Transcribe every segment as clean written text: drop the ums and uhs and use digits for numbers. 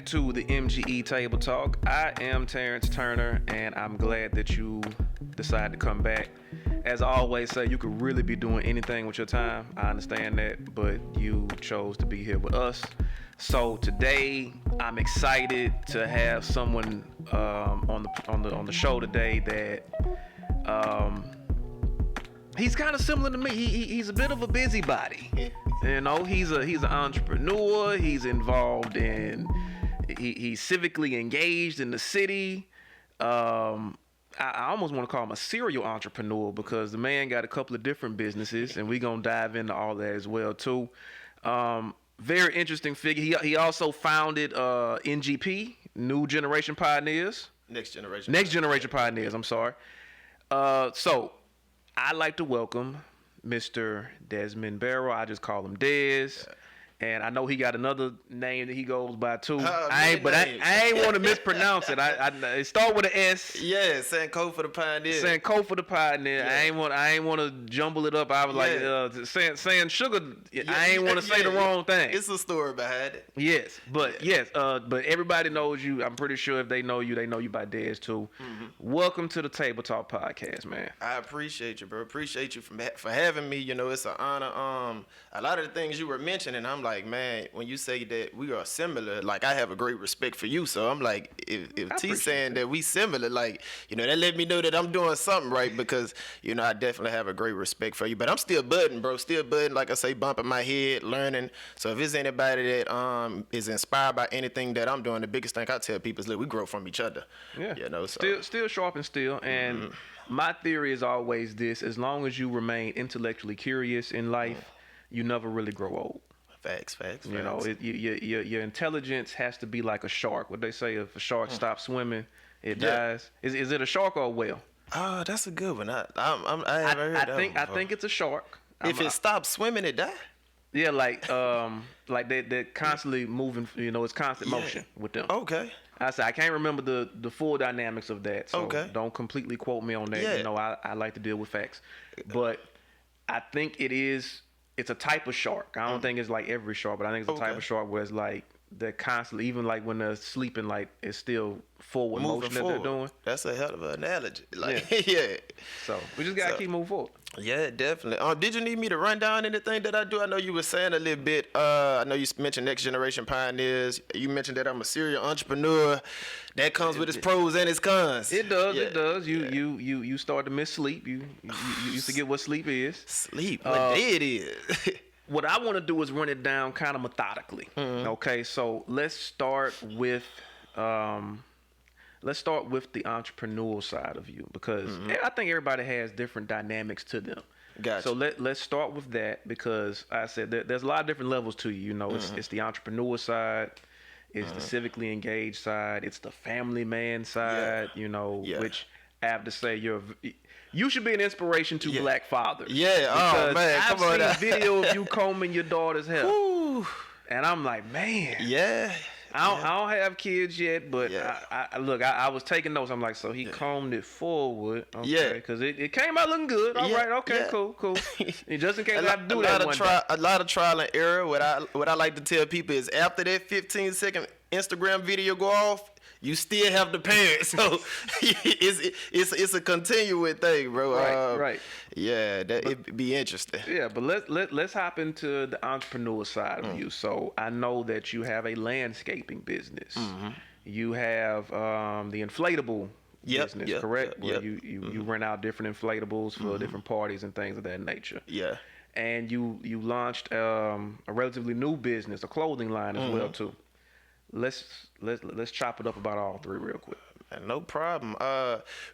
back to the MGE Table Talk. I am Terrence Turner, and I'm glad that you decided to come back. As I always say, you could really be doing anything with your time. I understand that, but you chose to be here with us. So today, I'm excited to have someone on the show today that he's kind of similar to me. He's a bit of a busybody. You know, he's an entrepreneur. He's involved in, he's civically engaged in the city. I almost want to call him a serial entrepreneur because the man got a couple of different businesses, and we're going to dive into all that as well, too. Very interesting figure. He also founded NGP, New Generation Pioneers. Next Generation Pioneers, I'm sorry. So I'd like to welcome Mr. Desmond Barrow. I just call him Dez. Yeah. And I know he got another name that he goes by too. I ain't want to mispronounce it. It start with an S. Yeah, saying code for the pioneer. Yeah. I ain't want to jumble it up. I was like saying sugar. I ain't want to say the wrong thing. It's a story behind it. Yes, but but everybody knows you. I'm pretty sure if they know you by Dez too. Mm-hmm. Welcome to the Table Talk podcast, man. I appreciate you, bro. Appreciate you for having me. You know, it's an honor. A lot of the things you were mentioning, I'm like, man, when you say that we are similar, like I have a great respect for you. So I'm like, if T saying that we similar, like, you know, that let me know that I'm doing something right because, you know, I definitely have a great respect for you. But I'm still budding, bro. Still budding, like I say, bumping my head, learning. So if it's anybody that is inspired by anything that I'm doing, the biggest thing I tell people is, look, we grow from each other. Yeah. You know, so still sharp and still. And my theory is always this: as long as you remain intellectually curious in life, you never really grow old. Facts. You know, your intelligence has to be like a shark. What they say, if a shark stops swimming, it dies. Is it a shark or a whale? Oh, that's a good one. I haven't heard that one before. I think it's a shark. If it stops swimming, it die? Yeah, like they're constantly moving. You know, it's constant motion with them. Okay. I can't remember the full dynamics of that. So don't completely quote me on that. Yeah. You know, I like to deal with facts, but I think it's a type of shark. I don't think it's like every shark, but I think it's a type of shark where it's like they're constantly, even like when they're sleeping, like it's still forward motion that they're doing. That's a hell of an analogy. Like, yeah. So we just gotta keep moving forward. Yeah, definitely. Did you need me to run down anything that I do? I know you were saying a little bit. I know you mentioned Next Generation Pioneers. You mentioned that I'm a serial entrepreneur. That comes with its pros and its cons. It does. It does. You start to miss sleep. You used to get what sleep is. Sleep. What day it is. What I want to do is run it down kind of methodically. Mm-hmm. Okay, so let's start with the entrepreneurial side of you because I think everybody has different dynamics to them. Gotcha. So let's start with that because I said there's a lot of different levels to you. You know, it's the entrepreneur side, it's the civically engaged side, it's the family man side. You know, which I have to say you should be an inspiration to black fathers. Yeah, oh man, I've seen video of you combing your daughter's hair, and I'm like, man. Yeah. I don't have kids yet, but I was taking notes. I'm like, so he combed it forward, because it came out looking good. All right, okay, cool. And just in case I have to do that one day. A lot of trial and error. What I like to tell people is after that 15-second Instagram video go off, you still have the parents, so it's a continuing thing, bro. Right. Yeah, it'd be interesting. Yeah, but let's hop into the entrepreneur side of you. So I know that you have a landscaping business. Mm-hmm. You have the inflatable business, correct? Where you rent out different inflatables for different parties and things of that nature. Yeah. And you launched a relatively new business, a clothing line as well too. Let's chop it up about all three real quick. No problem.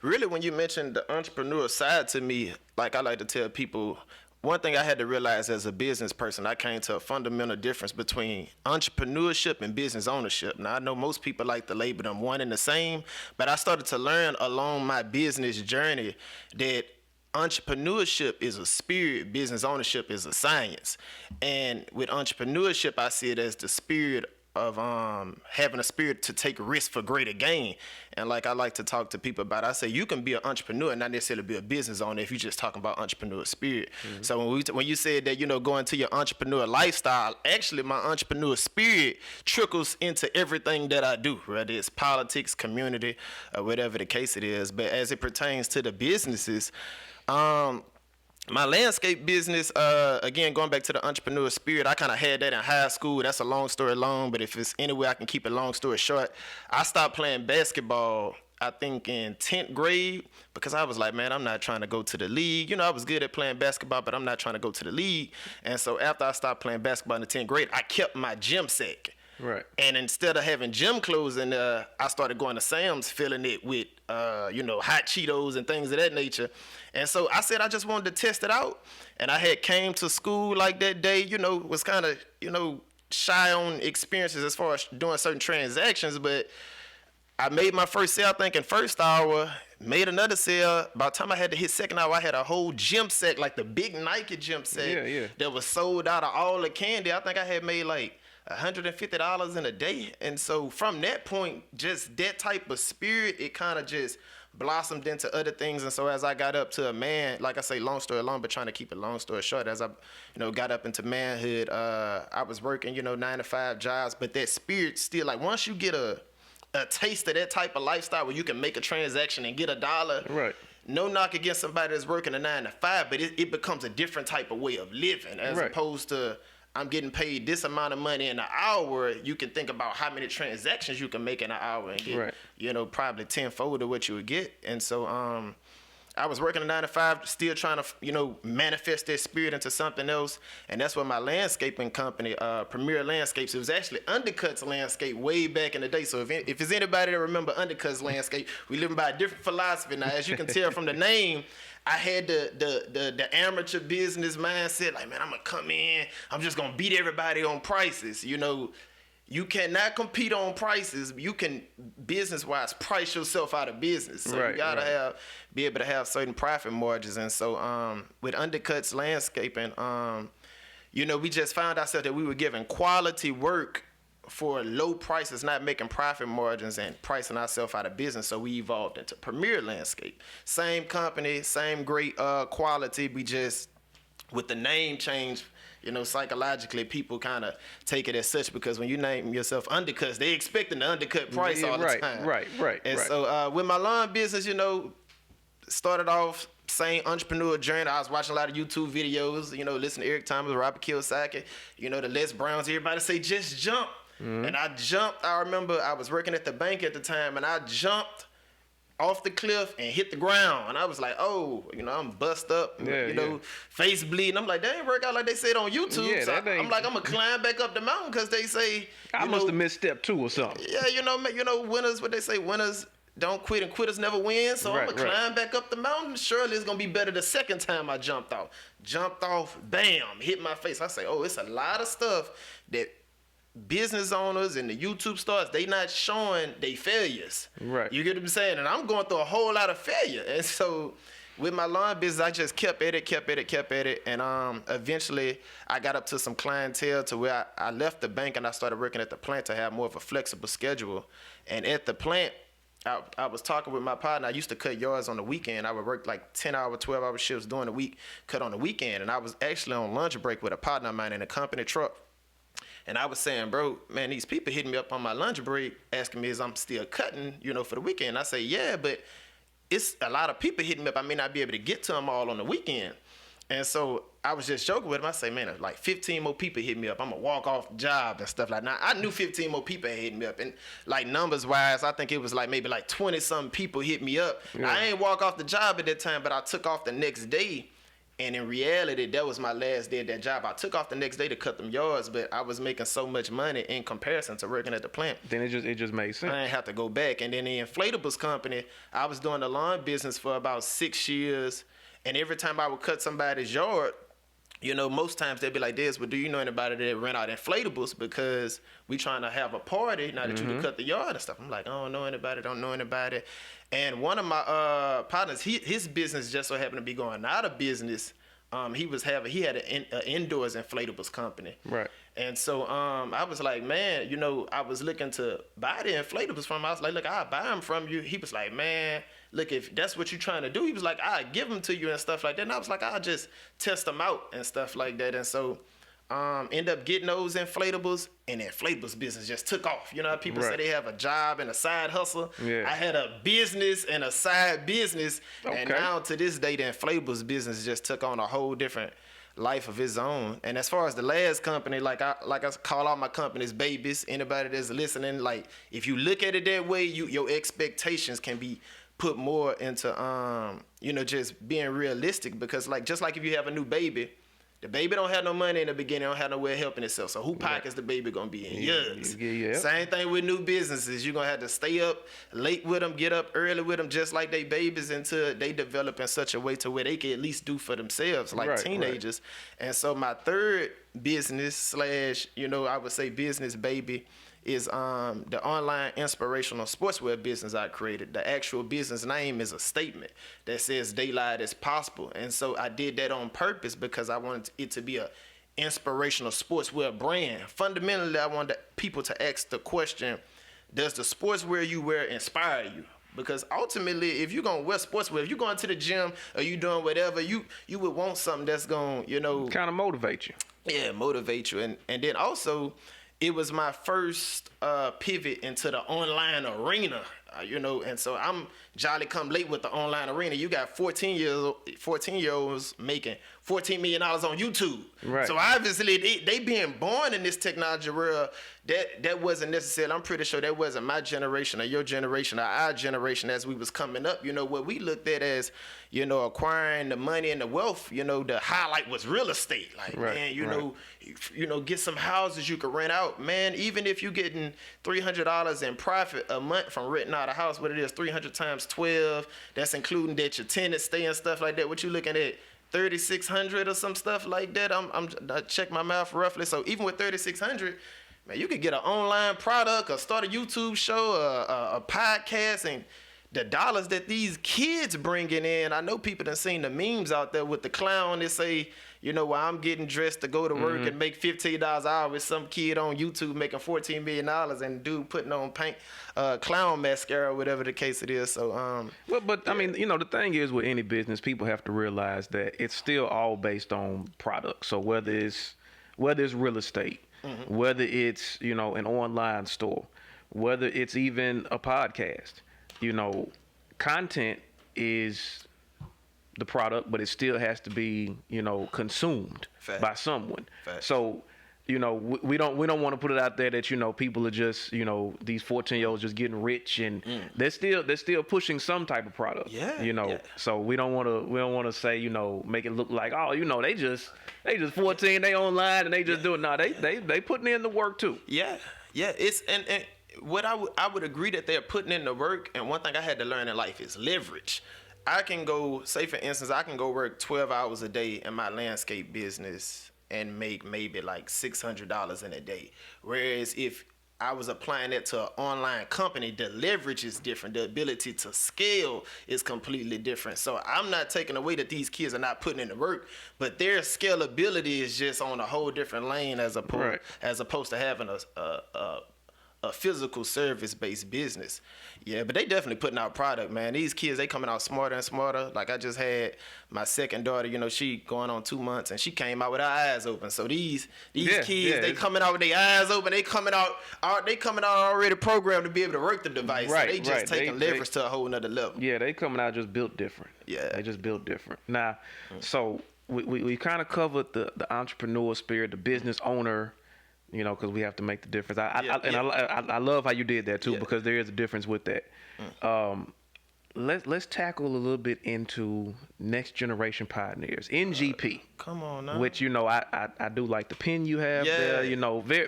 Really, when you mentioned the entrepreneur side to me, like I like to tell people, one thing I had to realize as a business person, I came to a fundamental difference between entrepreneurship and business ownership. Now, I know most people like to label them one and the same, but I started to learn along my business journey that entrepreneurship is a spirit, business ownership is a science. And with entrepreneurship, I see it as the spirit having a spirit to take risk for greater gain. And like I like to talk to people about, I say you can be an entrepreneur and not necessarily be a business owner if you're just talking about entrepreneur spirit. Mm-hmm. So when you said that, going to your entrepreneur lifestyle, actually my entrepreneur spirit trickles into everything that I do, whether it's politics, community, or whatever the case it is. But as it pertains to the businesses, my landscape business, again, going back to the entrepreneur spirit, I kind of had that in high school. That's a long story long, but if it's any way I can keep it long story short, I stopped playing basketball, I think in 10th grade, because I was like, man, I'm not trying to go to the league. I was good at playing basketball, but I'm not trying to go to the league. And so after I stopped playing basketball in the 10th grade, I kept my gym sack. Right. And instead of having gym clothes in there, I started going to Sam's, filling it with, hot Cheetos and things of that nature. And so I said I just wanted to test it out. And I had came to school like that day, was kind of, shy on experiences as far as doing certain transactions. But I made my first sale, thinking first hour, made another sale. By the time I had to hit second hour, I had a whole gym set, like the big Nike gym set that was sold out of all the candy. I think I had made like $150 in a day. And so from that point, just that type of spirit, it kind of just blossomed into other things. And so as I got up to a man, like I say, long story long, but trying to keep it long story short, as I, got up into manhood, I was working, 9 to 5 jobs, but that spirit still, like once you get a taste of that type of lifestyle where you can make a transaction and get $1, right? No knock against somebody that's working a 9 to 5, but it becomes a different type of way of living as opposed to I'm getting paid this amount of money in an hour. You can think about how many transactions you can make in an hour and get, probably tenfold of what you would get. And so, I was working a 9 to 5, still trying to, manifest that spirit into something else. And that's what my landscaping company, Premier Landscapes, it was actually Undercuts Landscape way back in the day. So if there's anybody that remember Undercuts Landscape, we living by a different philosophy now. As you can tell from the name, I had the amateur business mindset, like, man, I'm gonna come in, I'm just gonna beat everybody on prices. You cannot compete on prices. You can, business-wise, price yourself out of business. So you gotta be able to have certain profit margins. And so with Undercuts Landscaping, we just found ourselves that we were giving quality work for low prices, not making profit margins and pricing ourselves out of business. So we evolved into Premier Landscape. Same company, same great quality. We just, with the name change, psychologically, people kind of take it as such because when you name yourself Undercuts, they expecting the undercut price all the time. Right. And so with my lawn business, started off same entrepreneur journey. I was watching a lot of YouTube videos, listening to Eric Thomas, Robert Kiyosaki, the Les Browns, everybody say, just jump. Mm-hmm. And I jumped. I remember I was working at the bank at the time, and I jumped off the cliff and hit the ground. And I was like, oh, I'm bust up, face bleeding. I'm like, that ain't work out like they said on YouTube. Yeah, so I'm like, I'm going to climb back up the mountain because they say, I must have missed step 2 or something. Yeah, winners, what they say, winners don't quit and quitters never win. So I'm going to climb back up the mountain. Surely it's going to be better the second time I jumped off. Jumped off, bam, hit my face. I say, oh, it's a lot of stuff that business owners and the YouTube stars, they not showing they failures. Right. You get what I'm saying? And I'm going through a whole lot of failure. And so with my lawn business, I just kept at it. And eventually I got up to some clientele to where I left the bank and I started working at the plant to have more of a flexible schedule. And at the plant, I was talking with my partner. I used to cut yards on the weekend. I would work like 10-hour, 12-hour shifts during the week, cut on the weekend. And I was actually on lunch break with a partner of mine in a company truck. And I was saying, bro, man, these people hitting me up on my lunch break asking me is I'm still cutting, for the weekend. I say, yeah, but it's a lot of people hitting me up. I may not be able to get to them all on the weekend. And so I was just joking with him. I say, man, like 15 more people hit me up. I'm going to walk off the job and stuff like that. I knew 15 more people had hit me up. And like numbers-wise, I think it was like maybe like 20-something people hit me up. Yeah. I ain't walk off the job at that time, but I took off the next day. And in reality, that was my last day at that job. I took off the next day to cut them yards, but I was making so much money in comparison to working at the plant. Then it just made sense. I didn't have to go back. And then the inflatables company, I was doing the lawn business for about 6 years. And every time I would cut somebody's yard, most times they'd be like, Des, well, do you know anybody that rent out inflatables? Because we trying to have a party now that you can cut the yard and stuff. I'm like, I don't know anybody. And one of my partners, his business just so happened to be going out of business. He had an indoors inflatables company. Right. And so I was like, man, you know, I was looking to buy the inflatables from him. I was like, look, I'll buy them from you. He was like, man, look, if that's what you're trying to do, he was like, I'll give them to you and stuff like that. And I was like, I'll just test them out and stuff like that. And so end up getting those inflatables, and the inflatables business just took off. You know how people say they have a job and a side hustle? Yeah. I had a business and a side business. Okay. And now to this day, the inflatables business just took on a whole different life of its own. And as far as the last company, like I call all my companies babies. Anybody that's listening, like if you look at it that way, your expectations can be put more into you know, just being realistic, because like just like if you have a new baby, the baby don't have no money in the beginning, don't have nowhere helping itself. So who pockets the baby gonna be in? Yours. Yeah. Same thing with new businesses. You're gonna have to stay up late with them, get up early with them, just like they babies, until they develop in such a way to where they can at least do for themselves, like teenagers. And so my third business / you know, I would say business baby is the online inspirational sportswear business I created. The actual business name is a statement that says daylight is possible. And so I did that on purpose because I wanted it to be a inspirational sportswear brand. Fundamentally, I wanted people to ask the question, does the sportswear you wear inspire you? Because ultimately, if you're going to wear sportswear, if you're going to the gym or you doing whatever, you would want something that's going to, you know, kind of motivate you. Yeah, motivate you. And then also, it was my first pivot into the online arena, you know, and so I'm jolly come late with the online arena. You got 14-year-olds making $14 million on YouTube. Right. So obviously they being born in this technology world, that wasn't necessarily, I'm pretty sure that wasn't my generation or your generation or our generation as we was coming up. You know, what we looked at as, you know, acquiring the money and the wealth, you know, the highlight was real estate. Like, man, you know, get some houses you could rent out. Man, even if you getting $300 in profit a month from renting out a house, what it is, 300 times 12, that's including that your tenants stay and stuff like that. What you looking at? 3,600 or some stuff like that. I check my math roughly. So even with 3,600, man, you could get an online product or start a YouTube show, a podcast, and the dollars that these kids bringing in. I know people done seen the memes out there with the clown that say, you know, while I'm getting dressed to go to work and make $15 an hour, with some kid on YouTube making $14 million and dude putting on paint, clown mascara, whatever the case it is. So, but I mean, you know, the thing is with any business, people have to realize that it's still all based on product. So whether it's real estate, whether it's, you know, an online store, whether it's even a podcast, you know, content is the product, but it still has to be, you know, consumed by someone. So, you know, we don't want to put it out there that, you know, people are just, you know, these 14-year-olds just getting rich, and they're still pushing some type of product. You know, so we don't want to say, you know, make it look like, oh, you know, they just 14, they online and they just do it. No, they putting in the work too. It's and what I would agree that they're putting in the work. And one thing I had to learn in life is leverage. I can go, say for instance, I can go work 12 hours a day in my landscape business and make maybe like $600 in a day. Whereas if I was applying that to an online company, the leverage is different. The ability to scale is completely different. So I'm not taking away that these kids are not putting in the work, but their scalability is just on a whole different lane as opposed to having a physical service-based business. Yeah, but they definitely putting out product, man. These kids, they coming out smarter and smarter. Like I just had my second daughter, you know, she going on 2 months, and she came out with her eyes open. So these kids, they coming out with their eyes open. They coming out already programmed to be able to work the device. So they just taking leverage to a whole nother level. Yeah, they coming out just built different. Yeah. They just built different. Now, so we kind of covered the entrepreneur spirit, the business owner, you know, because we have to make the difference. I love how you did that too, because there is a difference with that. Let's tackle a little bit into next generation pioneers, NGP. Come on now. Which, you know, I do like the pen you have there. You know, very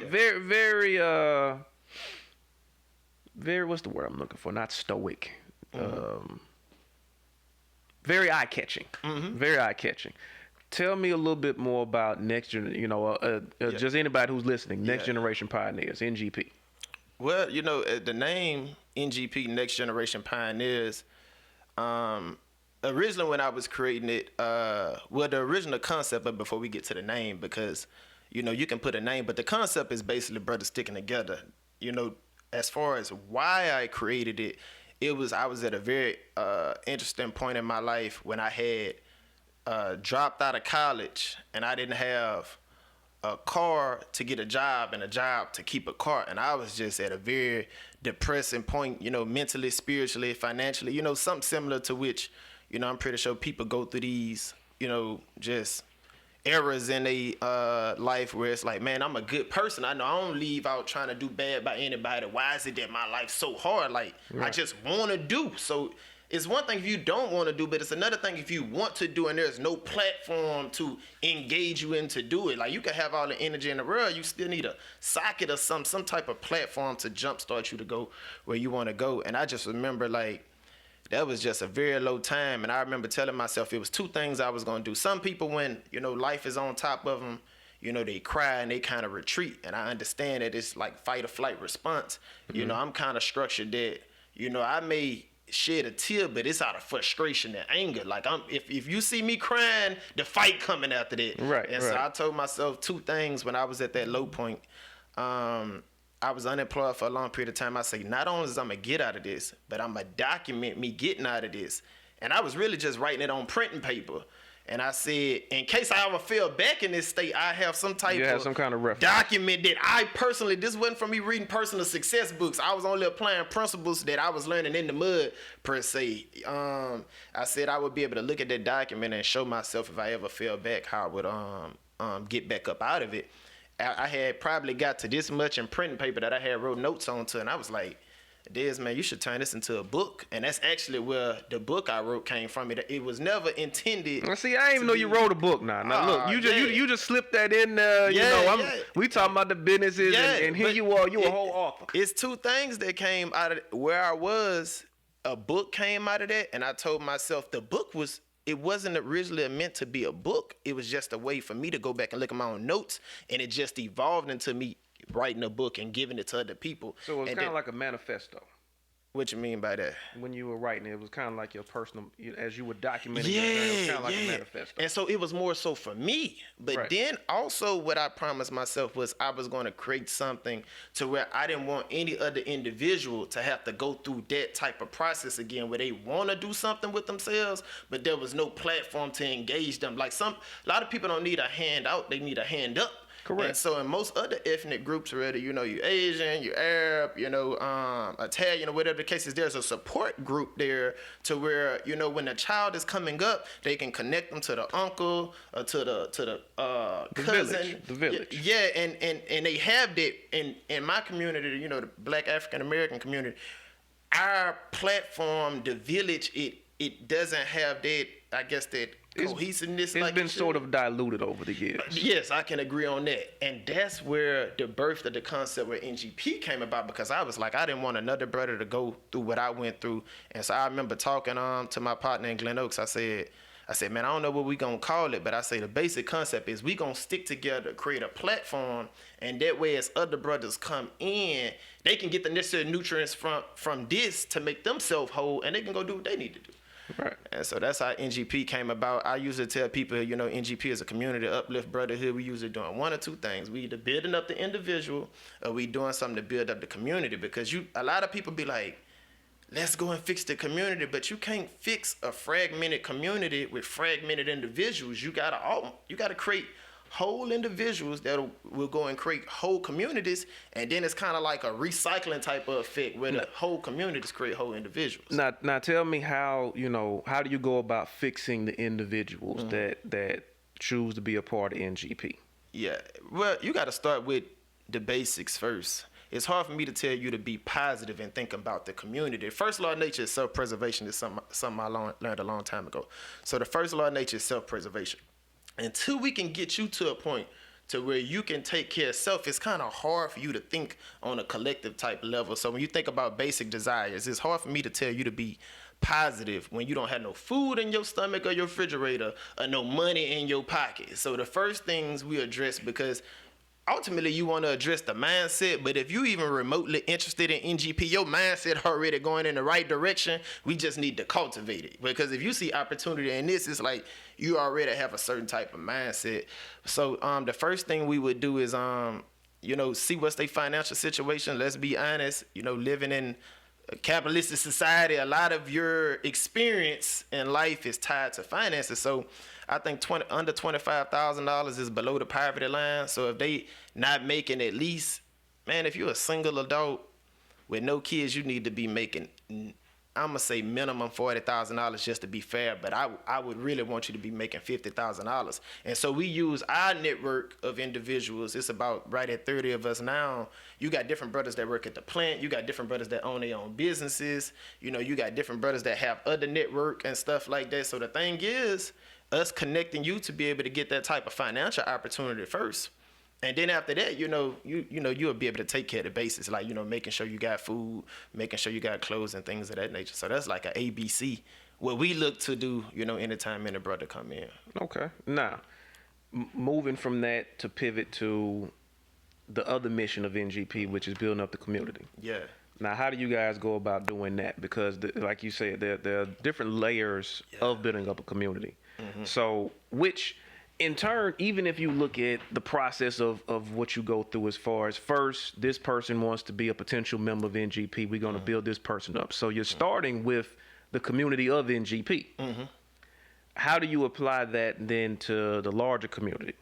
what's the word I'm looking for? Not stoic. Very eye catching. Very eye catching. Tell me a little bit more about next gen, you know, just anybody who's listening, next generation pioneers, NGP. Well, you know, the name NGP, Next Generation Pioneers, originally when I was creating it, the original concept, but before we get to the name, because, you know, you can put a name, but the concept is basically brothers sticking together. You know, as far as why I created it, I was at a very interesting point in my life when I had dropped out of college and I didn't have a car to get a job and a job to keep a car. And I was just at a very depressing point, you know, mentally, spiritually, financially, you know, something similar to which, you know, I'm pretty sure people go through these, you know, just eras in their life where it's like, man, I'm a good person. I know I don't leave out trying to do bad by anybody. Why is it that my life's so hard? Like, I just want to do. So it's one thing if you don't want to do, but it's another thing if you want to do and there's no platform to engage you in to do it. Like, you can have all the energy in the world, you still need a socket or some type of platform to jumpstart you to go where you want to go. And I just remember, like, that was just a very low time. And I remember telling myself it was two things I was going to do. Some people, when, you know, life is on top of them, you know, they cry and they kind of retreat. And I understand that it's like fight or flight response. Mm-hmm. You know, I'm kind of structured that, you know, I may shed a tear, but it's out of frustration and anger. Like, if you see me crying, the fight coming after that. Right. And so I told myself two things when I was at that low point. I was unemployed for a long period of time. I say, not only is I'm gonna get out of this, but I'm gonna document me getting out of this. And I was really just writing it on printing paper. And I said, in case I ever fell back in this state, I have some type of some kind of reference. Document that I personally, this wasn't from me reading personal success books. I was only applying principles that I was learning in the mud, per se. I said I would be able to look at that document and show myself if I ever fell back, how I would get back up out of it. I had probably got to this much in printing paper that I had wrote notes on to, and I was like, Des, man, you should turn this into a book. And that's actually where the book I wrote came from. It was never intended. See, I didn't even know you wrote a book now. Now look, you just slipped that in there. We talking about the businesses, and here you are, you a whole author. It's two things that came out of where I was. A book came out of that, and I told myself it wasn't originally meant to be a book. It was just a way for me to go back and look at my own notes, and it just evolved into me writing a book and giving it to other people. So it was kind of like a manifesto. What you mean by that? When you were writing it was kind of like your personal, as you were documenting it, it was kind of like a manifesto. And so it was more so for me. But then also what I promised myself was I was going to create something to where I didn't want any other individual to have to go through that type of process again, where they want to do something with themselves, but there was no platform to engage them. Like a lot of people don't need a hand out, they need a hand up. Correct. And so in most other ethnic groups, whether you Asian, you Arab, Italian, or whatever the case is, there's a support group there to where, when a child is coming up, they can connect them to the uncle or to the cousin. The village. Yeah, and they have that in my community, the Black African American community. Our platform, the village, it doesn't have that, I guess, that cohesiveness. It's been sort of diluted over the years. Yes, I can agree on that. And that's where the birth of the concept where NGP came about, because I was like, I didn't want another brother to go through what I went through. And so I remember talking to my partner in Glen Oaks. I said, man, I don't know what we gonna call it, but I say the basic concept is we gonna stick together, create a platform, and that way as other brothers come in, they can get the necessary nutrients from this to make themselves whole, and they can go do what they need to do. Right. And so that's how NGP came about. I usually tell people, NGP is a community uplift brotherhood. We usually doing one or two things. We either building up the individual or we doing something to build up the community, because a lot of people be like, let's go and fix the community, but you can't fix a fragmented community with fragmented individuals. You gotta create whole individuals that will go and create whole communities, and then it's kind of like a recycling type of effect where the whole communities create whole individuals. Now tell me how do you go about fixing the individuals that choose to be a part of NGP? Yeah, well, you got to start with the basics first. It's hard for me to tell you to be positive and think about the community. First law of nature is self-preservation. Is something I learned a long time ago. So the first law of nature is self-preservation. Until we can get you to a point to where you can take care of self, it's kind of hard for you to think on a collective type level. So when you think about basic desires, it's hard for me to tell you to be positive when you don't have no food in your stomach or your refrigerator or no money in your pocket. So the first things we address, because ultimately you want to address the mindset, but if you even remotely interested in NGP, your mindset already going in the right direction. We just need to cultivate it, because if you see opportunity in this, it's like you already have a certain type of mindset. So the first thing we would do is see what's their financial situation. Let's be honest, living in a capitalistic society, a lot of your experience in life is tied to finances. So I think under $25,000 is below the poverty line. So if they not making at least, man, if you're a single adult with no kids, you need to be making, I'm gonna say minimum $40,000 just to be fair, but I would really want you to be making $50,000. And so we use our network of individuals. It's about right at 30 of us now. You got different brothers that work at the plant. You got different brothers that own their own businesses. You got different brothers that have other network and stuff like that. So the thing is, us connecting you to be able to get that type of financial opportunity first. And then after that, you'll be able to take care of the basics, like, making sure you got food, making sure you got clothes and things of that nature. So that's like an ABC, what we look to do, anytime any brother come in. Okay. Now, moving from that to pivot to the other mission of NGP, which is building up the community. Yeah. Now, how do you guys go about doing that? Because, like you said, there are different layers of building up a community. Mm-hmm. So, which... in turn, even if you look at the process of what you go through, as far as first, this person wants to be a potential member of NGP, we're going to build this person up. So you're starting with the community of NGP. Mm-hmm. How do you apply that then to the larger community?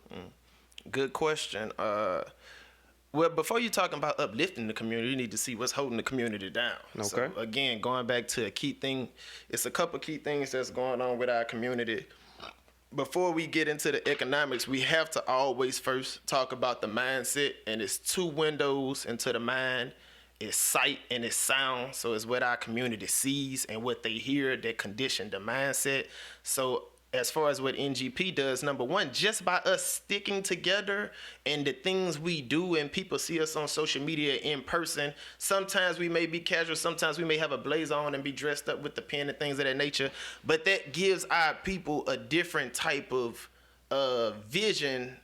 Good question. Well, before you're talking about uplifting the community, you need to see what's holding the community down. Okay. So again, going back to a key thing, it's a couple key things that's going on with our community. Before we get into the economics, we have to always first talk about the mindset, and it's two windows into the mind. It's sight and it's sound. So it's what our community sees and what they hear that condition the mindset. So as far as what NGP does, number one, just by us sticking together and the things we do, and people see us on social media in person, sometimes we may be casual, sometimes we may have a blazer on and be dressed up with the pen and things of that nature, but that gives our people a different type of vision,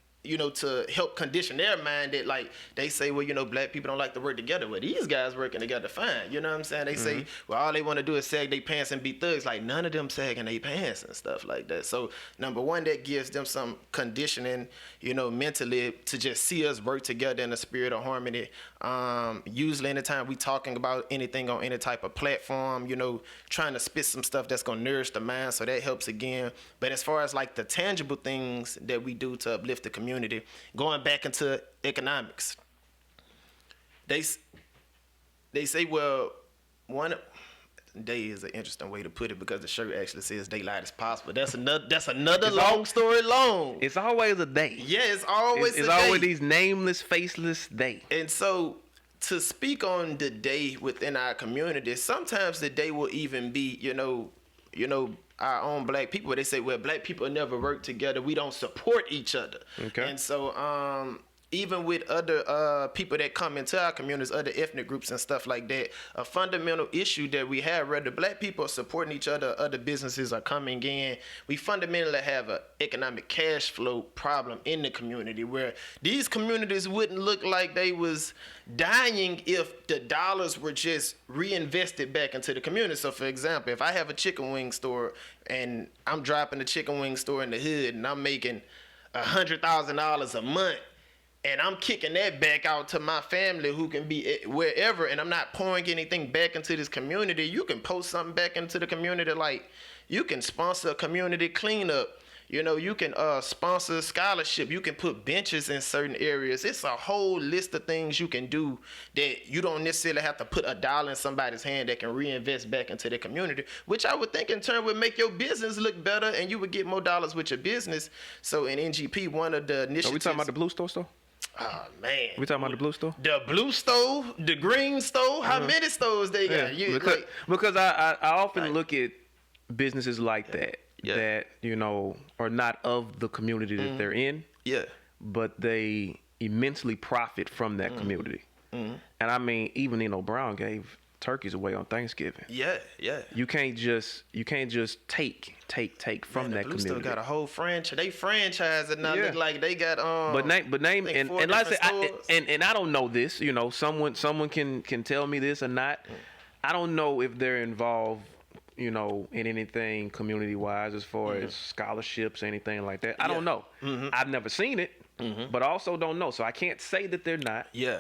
to help condition their mind that, like, they say, well, black people don't like to work together. Well, these guys working together fine. You know what I'm saying? They say, well, all they want to do is sag their pants and be thugs. Like, none of them sagging their pants and stuff like that. So, number one, that gives them some conditioning, mentally, to just see us work together in a spirit of harmony. Usually anytime we talking about anything on any type of platform, trying to spit some stuff that's going to nourish the mind. So that helps again. But as far as like the tangible things that we do to uplift the community, going back into economics, they say, well, day is an interesting way to put it, because the shirt actually says daylight is possible. That's another long story long. It's always a day. Yeah, it's always it's always these nameless, faceless day. And so to speak on the day within our community, sometimes the day will even be, our own black people. They say, well, black people never work together. We don't support each other. Okay. And so even with other people that come into our communities, other ethnic groups and stuff like that, a fundamental issue that we have, whether black people are supporting each other, other businesses are coming in, we fundamentally have an economic cash flow problem in the community, where these communities wouldn't look like they was dying if the dollars were just reinvested back into the community. So for example, if I have a chicken wing store and I'm dropping the chicken wing store in the hood and I'm making $100,000 a month, and I'm kicking that back out to my family who can be wherever, and I'm not pouring anything back into this community, you can post something back into the community. Like, you can sponsor a community cleanup. You can sponsor a scholarship. You can put benches in certain areas. It's a whole list of things you can do that you don't necessarily have to put a dollar in somebody's hand that can reinvest back into the community, which I would think in turn would make your business look better and you would get more dollars with your business. So in NGP, one of the initiatives... Are we talking about the blue store? Oh, man. We talking about the blue store? The blue store, the green store. How many stores they got? Because I often look at businesses like that. Yeah. That, are not of the community that they're in. Yeah. But they immensely profit from that community. Mm-hmm. And I mean, even Brown gave turkeys away on Thanksgiving. Yeah. You can't just take from that Blue community. still got a whole franchise. They franchise it now. Yeah. Look like they got But name and like I said, and I don't know this. You know, someone can tell me this or not. I don't know if they're involved, you know, in anything community wise as far as scholarships or anything like that. I don't know. I've never seen it, but I also don't know. So I can't say that they're not. Yeah.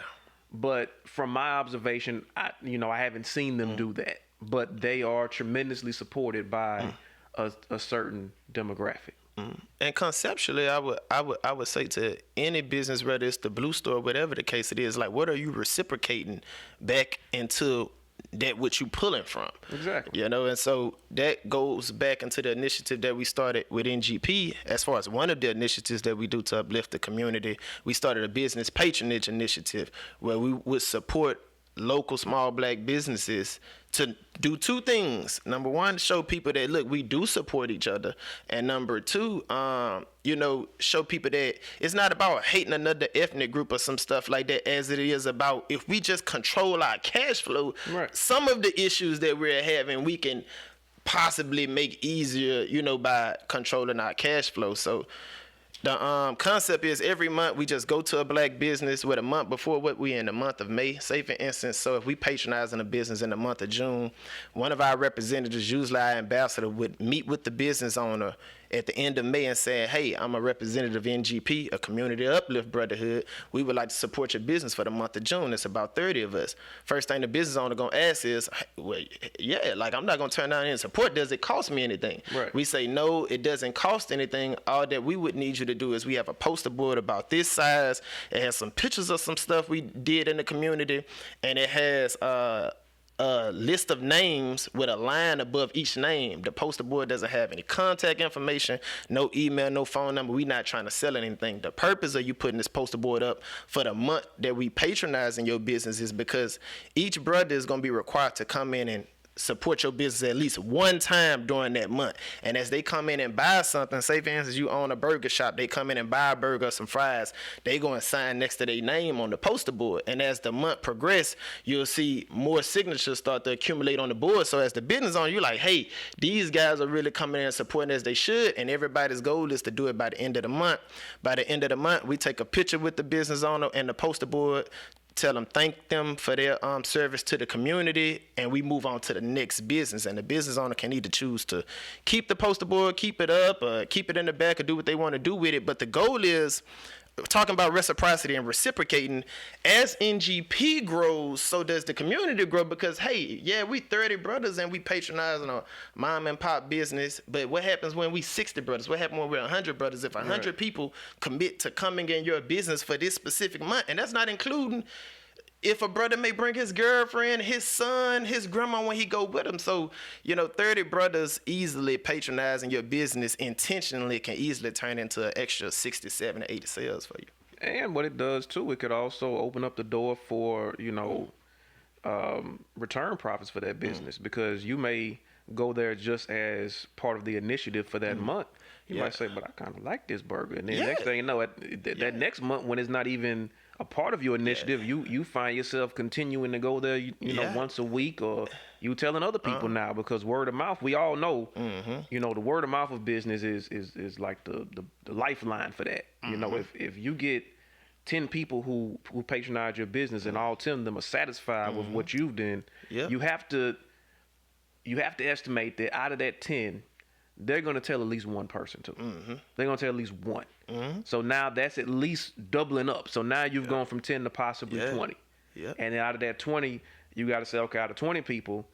But from my observation, I haven't seen them do that. But they are tremendously supported by a certain demographic. And conceptually, I would say to any business, whether it's the Blue Store, whatever the case it is, like, what are you reciprocating back into that what you pulling from? Exactly. You know, and so that goes back into the initiative that we started with NGP. As far as one of the initiatives that we do to uplift the community, we started a business patronage initiative where we would support local small black businesses to do two things. Number one, show people that, look, we do support each other. And number two, show people that it's not about hating another ethnic group or some stuff like that, as it is about if we just control our cash flow, right, some of the issues that we're having, we can possibly make easier, by controlling our cash flow. So the concept is every month we just go to a black business with a month before what we in the month of May. Say for instance, so if we patronizing a business in the month of June, one of our representatives, usually our ambassador, would meet with the business owner at the end of May and saying, hey, I'm a representative of NGP, a community uplift brotherhood. We would like to support your business for the month of June. It's about 30 of us. First thing the business owner gonna ask is, well, yeah, like I'm not gonna turn down any support. Does it cost me anything? Right. We say, no, it doesn't cost anything. All that we would need you to do is we have a poster board about this size. It has some pictures of some stuff we did in the community, and it has a list of names with a line above each name. The poster board doesn't have any contact information, no email, no phone number. We're not trying to sell anything. The purpose of you putting this poster board up for the month that we patronizing your business is because each brother is going to be required to come in and support your business at least one time during that month. And as they come in and buy something, say for instance you own a burger shop, they come in and buy a burger or some fries, they go and sign next to their name on the poster board. And as the month progresses, you'll see more signatures start to accumulate on the board. So as the business owner, you're like, hey, these guys are really coming in and supporting as they should. And everybody's goal is to do it by the end of the month. By the end of the month, we take a picture with the business owner and the poster board, tell them, thank them for their service to the community, and we move on to the next business. And the business owner can either choose to keep the poster board, keep it up, keep it in the back, or do what they want to do with it. But the goal is, talking about reciprocity and reciprocating, as NGP grows, so does the community grow, because, hey, yeah, we 30 brothers and we patronizing a mom and pop business, but what happens when we 60 brothers? What happens when we're 100 brothers? If 100 people commit to coming in your business for this specific month, and that's not including if a brother may bring his girlfriend, his son, his grandma when he go with him. So, 30 brothers easily patronizing your business intentionally can easily turn into an extra 60, 70, 80 sales for you. And what it does too, it could also open up the door for, return profits for that business, because you may go there just as part of the initiative for that month. You might say, but I kind of like this burger. And then next thing you know, that next month when it's not even a part of your initiative, you find yourself continuing to go there, once a week, or you telling other people now, because word of mouth, we all know, the word of mouth of business is like the lifeline for that. If you get 10 people who patronize your business and all 10 of them are satisfied with what you've done, you have to estimate that out of that 10, they're going to tell at least one person too. They're going to tell at least one. So now that's at least doubling up. So now you've gone from 10 to possibly 20. And then out of that 20, you got to say, okay, out of 20 people,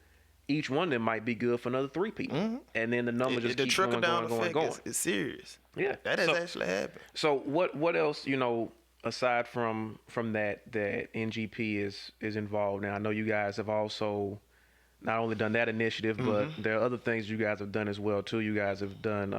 each one of them might be good for another 3 people. And then the number just keeps going. It's serious. Yeah. That has actually happened. So what else, aside from that NGP is involved now? I know you guys have also not only done that initiative, but there are other things you guys have done as well too. You guys have done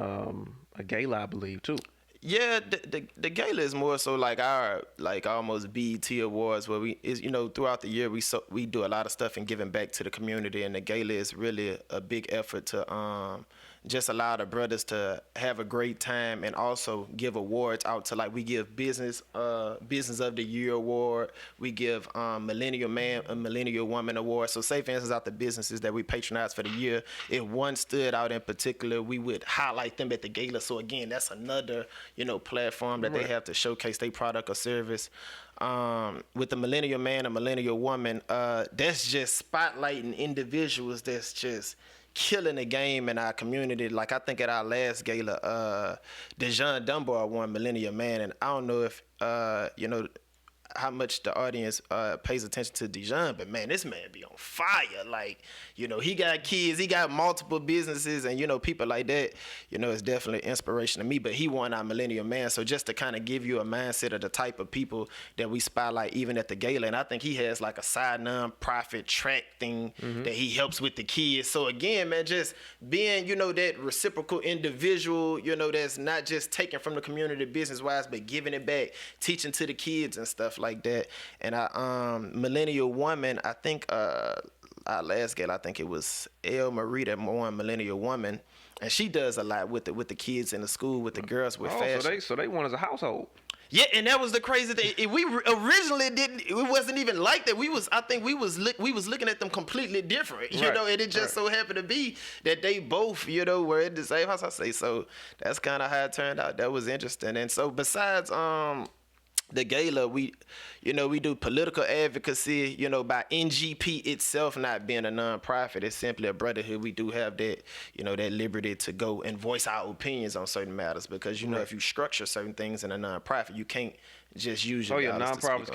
a gala, I believe, too. Yeah, the gala is more so like our almost BET awards, where throughout the year we do a lot of stuff and giving back to the community, and the gala is really a big effort to just allow the brothers to have a great time, and also give awards out to, like, we give business of the year award, we give millennial man a millennial woman award. So say for instance, out the businesses that we patronize for the year, if one stood out in particular, we would highlight them at the gala. So again, that's another, platform that they have to showcase their product or service. With the millennial man and millennial woman, that's just spotlighting individuals that's just killing the game in our community. Like, I think at our last gala, Dezmion Barrow won millennial man, and I don't know if how much the audience pays attention to Dezmion, but man, this man be on fire. Like, he got kids, he got multiple businesses, and people like that, it's definitely inspiration to me. But he won our millennial man, so just to kind of give you a mindset of the type of people that we spotlight even at the gala. And I think he has like a side non-profit track thing that he helps with the kids. So again, man, just being that reciprocal individual, that's not just taking from the community business wise, but giving it back, teaching to the kids and stuff like that. And I millennial woman, I think our last gala, I think it was El Marie that won millennial woman, and she does a lot with the kids in the school, with the girls, with fashion. So they won as a household. Yeah, and that was the crazy thing. We originally didn't. It wasn't even like that. I think we was looking at them completely different. And it just so happened to be that they both, were at the same house. I say, so that's kind of how it turned out. That was interesting. And so besides the gala, we do political advocacy, by NGP itself not being a nonprofit. It's simply a brotherhood. We do have that, that liberty to go and voice our opinions on certain matters, because, if you structure certain things in a nonprofit, you can't just use your nonprofits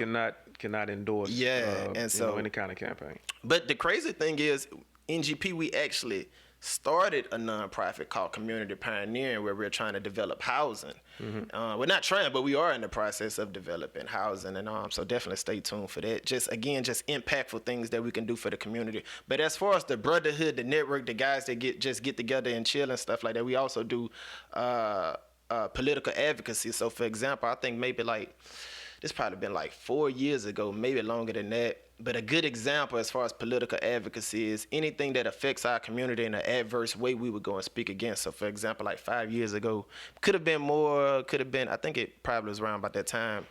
cannot endorse and so any kind of campaign. But the crazy thing is, NGP, we actually started a nonprofit called Community Pioneering, where we're trying to develop housing. We're not trying, but we are in the process of developing housing, and so definitely stay tuned for that. Just impactful things that we can do for the community. But as far as the brotherhood, the network, the guys that get together and chill and stuff like that, we also do political advocacy. So for example, I think maybe this probably been 4 years ago, maybe longer than that. But a good example as far as political advocacy is anything that affects our community in an adverse way, we would go and speak against. So for example, 5 years ago, could have been more, I think it probably was around about that time,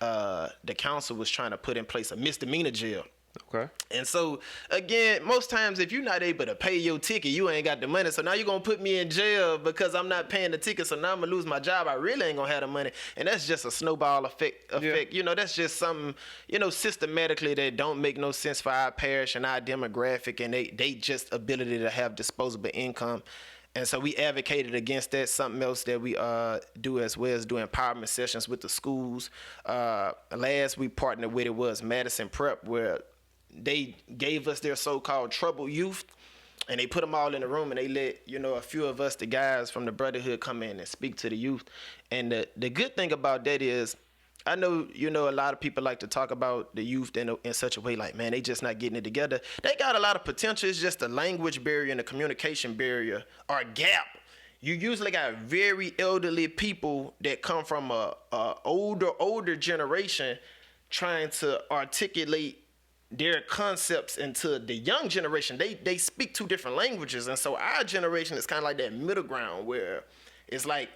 the council was trying to put in place a misdemeanor jail. Okay. And so, again, most times if you're not able to pay your ticket, you ain't got the money. So now you're going to put me in jail because I'm not paying the ticket. So now I'm going to lose my job. I really ain't going to have the money. And that's just a snowball effect. Yeah. That's just something, systematically that don't make no sense for our parish and our demographic, and they just ability to have disposable income. And so we advocated against that. Something else that we do as well as do empowerment sessions with the schools. Last we partnered with it was Madison Prep, where they gave us their so-called troubled youth, and they put them all in the room, and they let, a few of us, the guys from the brotherhood, come in and speak to the youth. And the good thing about that is, I know, a lot of people like to talk about the youth in such a way like, man, they just not getting it together. They got a lot of potential. It's just the language barrier and the communication barrier or gap. You usually got very elderly people that come from a older generation trying to articulate their concepts into the young generation. They speak two different languages. And so our generation is kind of like that middle ground where it's like,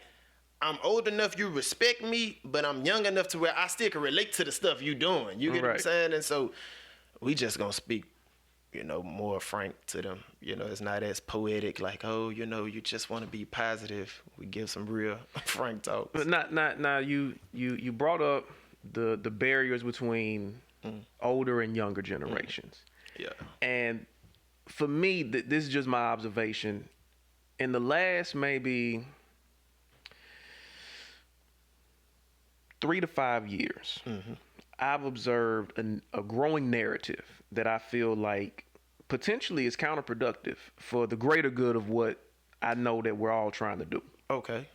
I'm old enough, you respect me, but I'm young enough to where I still can relate to the stuff you doing. You get what I'm saying? And so we just gonna speak, more frank to them. It's not as poetic like, oh, you just want to be positive. We give some real frank talk. But now you brought up the barriers between older and younger generations. Yeah. And for me, this is just my observation. In the last maybe 3 to 5 years, I've observed a growing narrative that I feel like potentially is counterproductive for the greater good of what I know that we're all trying to do. Okay.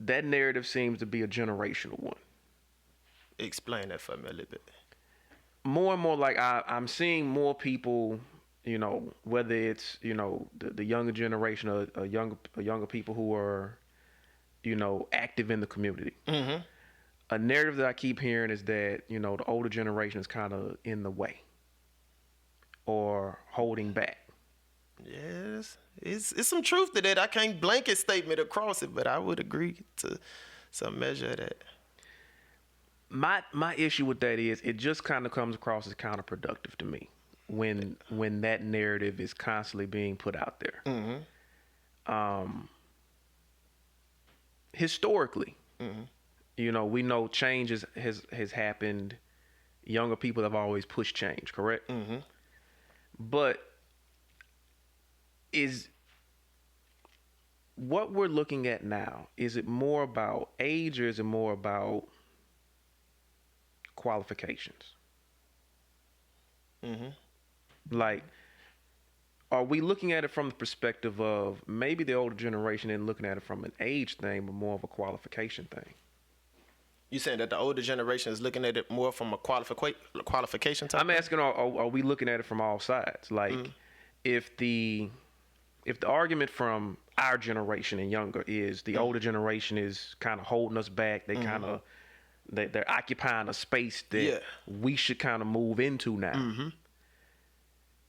That narrative seems to be a generational one. Explain that for me a little bit. More and more, like I'm seeing more people, whether it's the younger generation or younger people who are, active in the community. Mm-hmm. A narrative that I keep hearing is that the older generation is kind of in the way or holding back. Yes, it's some truth to that. I can't blanket statement across it, but I would agree to some measure of that. My issue with that is it just kind of comes across as counterproductive to me when that narrative is constantly being put out there. Historically, you know, we know change has happened. Younger people have always pushed change, correct? But is what we're looking at now, is it more about age or is it more about qualifications? Like, are we looking at it from the perspective of maybe the older generation isn't looking at it from an age thing, but more of a qualification thing? You saying that the older generation is looking at it more from a qualification type? I'm asking, are we looking at it from all sides? Like, if the argument from our generation and younger is the older generation is kind of holding us back, they kind of they're occupying a space that we should kind of move into now.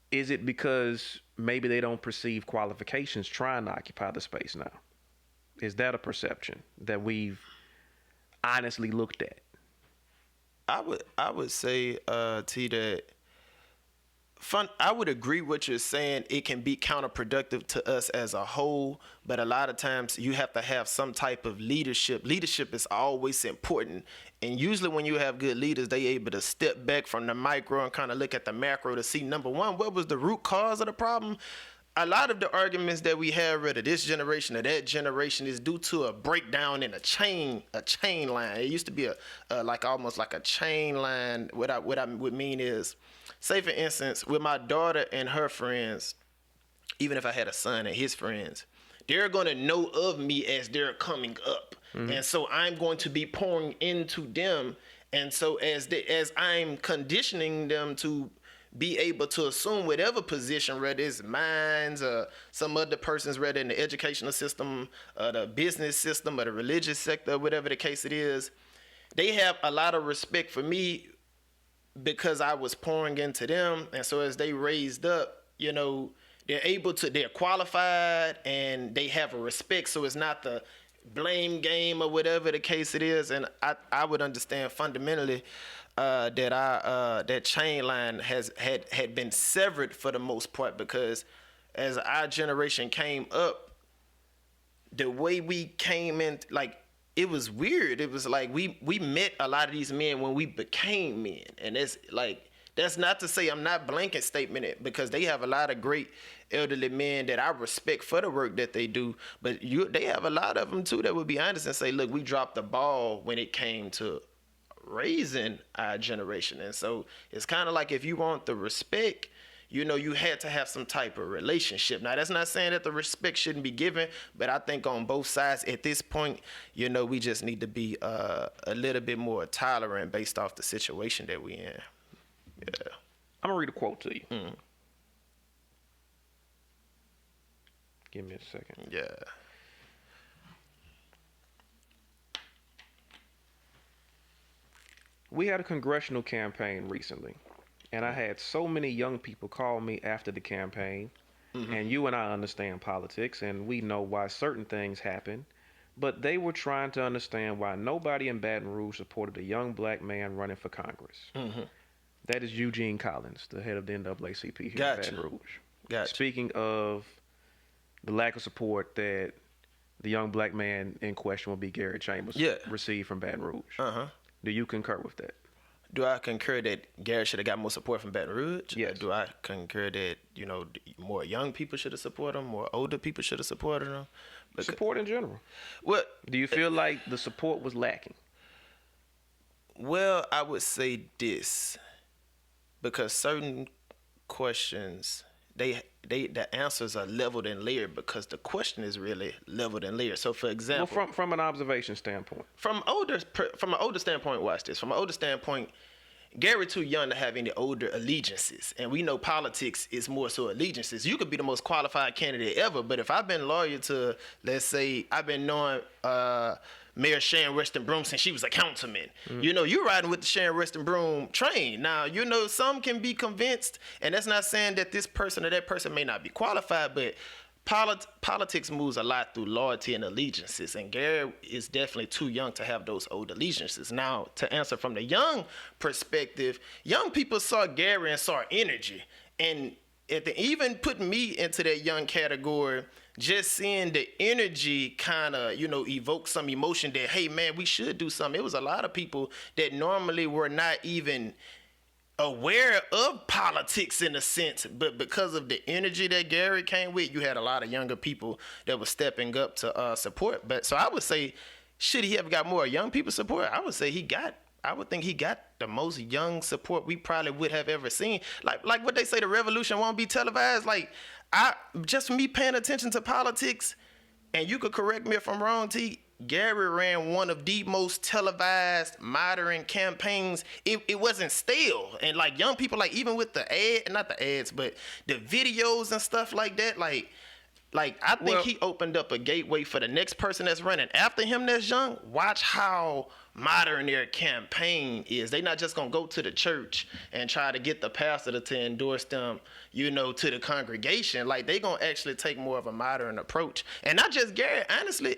Is it because maybe they don't perceive qualifications trying to occupy the space now? Is that a perception that we've honestly looked at? I would say, T, that I would agree what you're saying. It can be counterproductive to us as a whole, but a lot of times you have to have some type of leadership. Leadership is always important, and usually when you have good leaders, they able to step back from the micro and kind of look at the macro to see, number one, what was the root cause of the problem. A lot of the arguments that we have, whether this generation or that generation, is due to a breakdown in a chain line. It used to be like almost like a chain line. What I would mean is, say for instance, with my daughter and her friends, even if I had a son and his friends, they're going to know of me as they're coming up. And so I'm going to be pouring into them. And so as I'm conditioning them to be able to assume whatever position, whether it's mine or some other person's, whether in the educational system, the business system, or the religious sector, whatever the case it is, they have a lot of respect for me because I was pouring into them. And so as they raised up, you know, they're qualified and they have a respect. So it's not the blame game or whatever the case it is. And I would understand fundamentally that chain line had been severed for the most part, because as our generation came up, the way we came in, like, it was weird. It was like we met a lot of these men when we became men, and that's not to say I'm not blanket statement it, because they have a lot of great elderly men that I respect for the work that they do, but they have a lot of them too that would be honest and say, look, we dropped the ball when it came to raising our generation. And so it's kind of like, if you want the respect, you know, you had to have some type of relationship. Now, that's not saying that the respect shouldn't be given, but I think on both sides at this point, you know, we just need to be a little bit more tolerant based off the situation that we in. Yeah. I'm gonna read a quote to you. Give me a second. Yeah. We had a congressional campaign recently, and I had so many young people call me after the campaign, and you and I understand politics, and we know why certain things happen, but they were trying to understand why nobody in Baton Rouge supported a young black man running for Congress. That is Eugene Collins, the head of the NAACP here in Baton Rouge. Gotcha. Speaking of the lack of support that the young black man in question will be Garrett Chambers received from Baton Rouge. Do you concur with that? Do I concur that Garrett should have got more support from Baton Rouge? Yes. Do I concur that, you know, more young people should have supported him, more older people should have supported him? Support in general. Well, do you feel like the support was lacking? Well, I would say this, because certain questions, the answers are leveled and layered, because the question is really leveled and layered. So, for example, from an observation standpoint, from an older standpoint, watch this. From an older standpoint, Gary too young to have any older allegiances, and we know politics is more so allegiances. You could be the most qualified candidate ever, but if I've been loyal to, let's say, I've been knowing Mayor Sharon Weston Broom since she was a councilman, you know, you're riding with the Sharon Weston Broom train. Now, you know, some can be convinced, and that's not saying that this person or that person may not be qualified, but politics moves a lot through loyalty and allegiances, and Gary is definitely too young to have those old allegiances. Now, to answer from the young perspective, young people saw Gary and saw energy, and even putting me into that young category, just seeing the energy kind of, you know, evoke some emotion that, hey, man, we should do something. It was a lot of people that normally were not even aware of politics in a sense, but because of the energy that Gary came with, you had a lot of younger people that were stepping up to support. But so I would say, should he have got more young people support? I would say I would think he got the most young support we probably would have ever seen. Like what they say, the revolution won't be televised. Like, just me paying attention to politics, and you could correct me if I'm wrong, T, Gary ran one of the most televised modern campaigns. It wasn't stale. And like young people, like even with not the ads, but the videos and stuff like that, like I think he opened up a gateway for the next person that's running after him that's young. Watch how modern their campaign is. They not just gonna go to the church and try to get the pastor to endorse them, you know, to the congregation. Like they gonna actually take more of a modern approach. And not just Gary, honestly.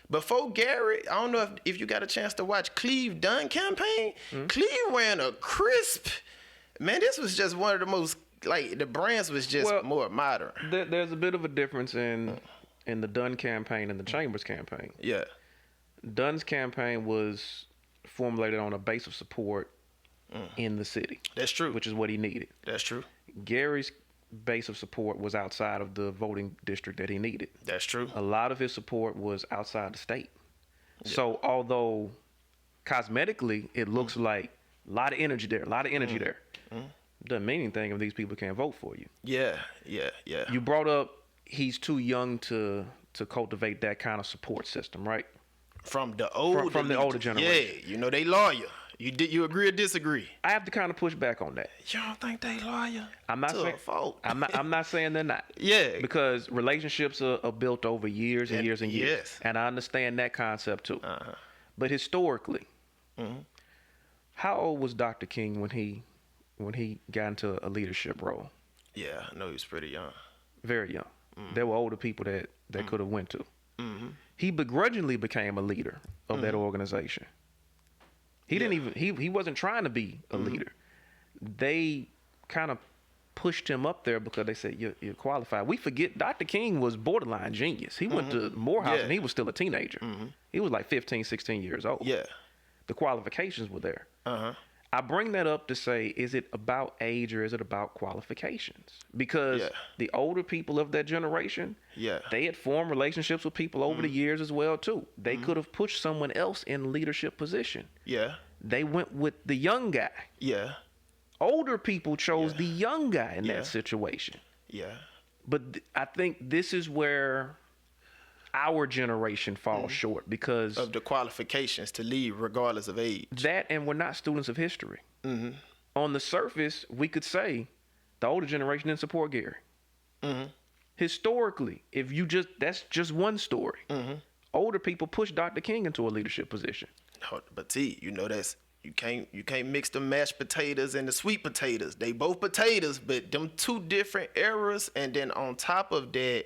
Before Gary, I don't know if you got a chance to watch Cleve Dunn campaign. Cleve ran a crisp. Man, this was just one of the most, like, the brands was just more modern. There's a bit of a difference in the Dunn campaign and the Chambers campaign. Yeah. Dunn's campaign was formulated on a base of support in the city. That's true. Which is what he needed. That's true. Gary's base of support was outside of the voting district that he needed. That's true. A lot of his support was outside the state. Yeah. So although cosmetically it looks like a lot of energy there, doesn't mean anything if these people can't vote for you. Yeah. You brought up he's too young to cultivate that kind of support system, right? From the older generation. Yeah, you know they loyal. You agree or disagree? I have to kind of push back on that. You don't think they loyal? I'm not saying fault. I'm not saying they're not. Yeah. Because relationships are built over years and years and years. Yes. And I understand that concept too. But historically, how old was Dr. King when he got into a leadership role? Yeah, I know he was pretty young. Very young. There were older people that could have went to. He begrudgingly became a leader of that organization. He didn't even he wasn't trying to be a leader. They kind of pushed him up there because they said you're qualified. We forget Dr. King was borderline genius. He went to Morehouse and he was still a teenager. He was like 15, 16 years old. Yeah. The qualifications were there. I bring that up to say, is it about age or is it about qualifications? Because the older people of that generation, they had formed relationships with people over the years as well too. They could have pushed someone else in leadership position. Yeah. They went with the young guy. Yeah. Older people chose the young guy in that situation. Yeah. But I think this is where our generation falls short because of the qualifications to lead regardless of age. That, and we're not students of history. On the surface, we could say the older generation didn't support Gary. Historically, that's just one story. Older people pushed Dr. King into a leadership position. No, but T, you know you can't mix the mashed potatoes and the sweet potatoes. They both potatoes, but them two different eras. And then on top of that,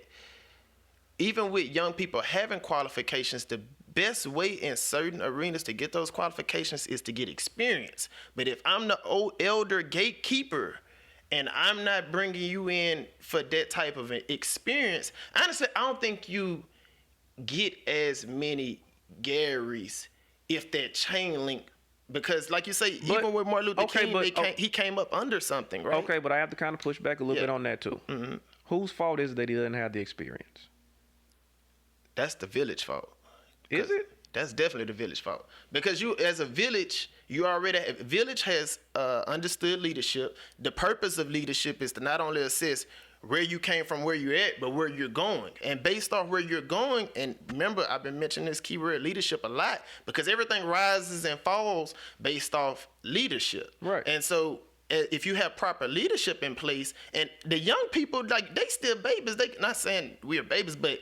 even with young people having qualifications, the best way in certain arenas to get those qualifications is to get experience. But if I'm the old elder gatekeeper and I'm not bringing you in for that type of an experience, honestly, I don't think you get as many Garys if that chain link. Because like you say, even with Martin Luther King, he came up under something, right? Okay, but I have to kind of push back a little bit on that too. Whose fault is it that he doesn't have the experience? That's the village fault. Is it? That's definitely the village fault. Because you, as a village, village has understood leadership. The purpose of leadership is to not only assist where you came from, where you're at, but where you're going. And based off where you're going, and remember, I've been mentioning this keyword leadership a lot, because everything rises and falls based off leadership. Right. And so if you have proper leadership in place, and the young people, like, they still babies, they not saying we're babies, but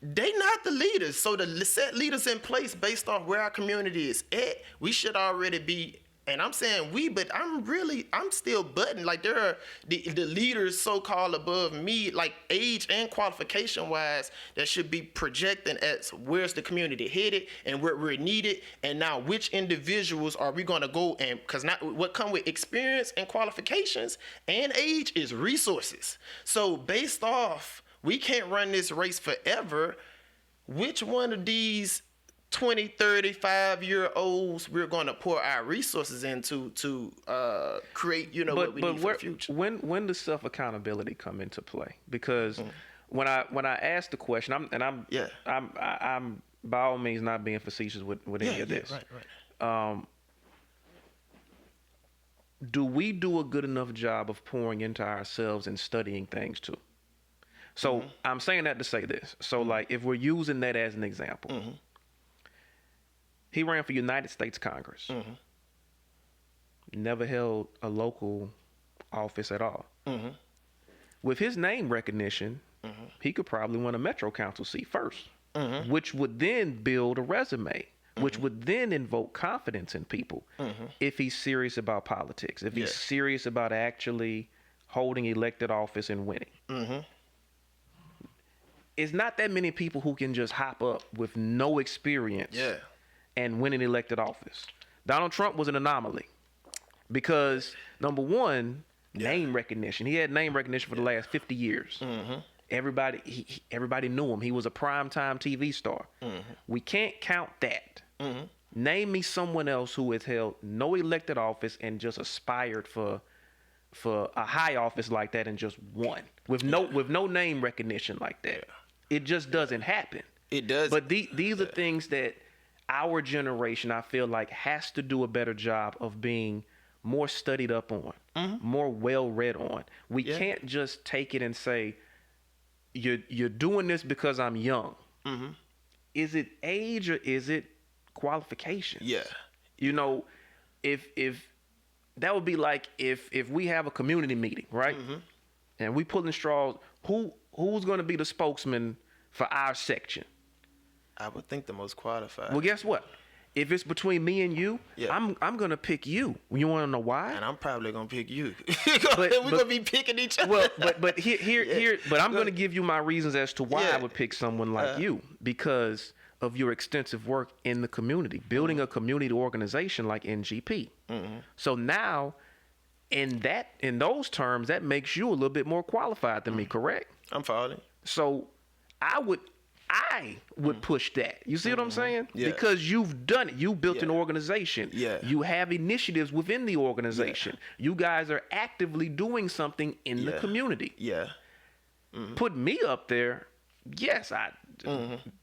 they not the leaders. So to set leaders in place based off where our community is at, we should already be. And I'm saying we, but I'm still butting. Like, there are the leaders so-called above me, like age and qualification wise, that should be projecting as where's the community headed and where we're needed. And now which individuals are we going to go, and because not what come with experience and qualifications and age is resources. So based off, we can't run this race forever. Which one of these 20, 35-year-olds we're going to pour our resources into to create, what we need for the future? When does self-accountability come into play? Because when I ask the question, I'm by all means not being facetious with any of this. Right. Do we do a good enough job of pouring into ourselves and studying things too? So I'm saying that to say this. So like, if we're using that as an example. He ran for United States Congress. Never held a local office at all. With his name recognition, he could probably win a Metro Council seat first, which would then build a resume, which would then invoke confidence in people if he's serious about politics, if he's serious about actually holding elected office and winning. It's not that many people who can just hop up with no experience and win an elected office. Donald Trump was an anomaly because, number one, name recognition. He had name recognition for the last 50 years. Everybody knew him. He was a primetime TV star. We can't count that. Name me someone else who has held no elected office and just aspired for a high office like that and just won with no name recognition like that. It just doesn't happen. It does. But these are things that our generation, I feel like, has to do a better job of being more studied up on, more well-read on. We can't just take it and say, you're doing this because I'm young. Is it age or is it qualifications? If that would be like if we have a community meeting, right? And we pulling straws, who's going to be the spokesman for our section? I would think the most qualified. Well, guess what? If it's between me and you, I'm gonna pick you. You want to know why? And I'm probably gonna pick you. We're gonna be picking each other. Well, but here, but I'm gonna give you my reasons as to why I would pick someone like you, because of your extensive work in the community, building a community organization like NGP. So now, in those terms, that makes you a little bit more qualified than me, correct? I'm following. So I would push that. You see what I'm saying? Because you've done it. You built an organization. You have initiatives within the organization. You guys are actively doing something in the community. Put me up there. Yes, I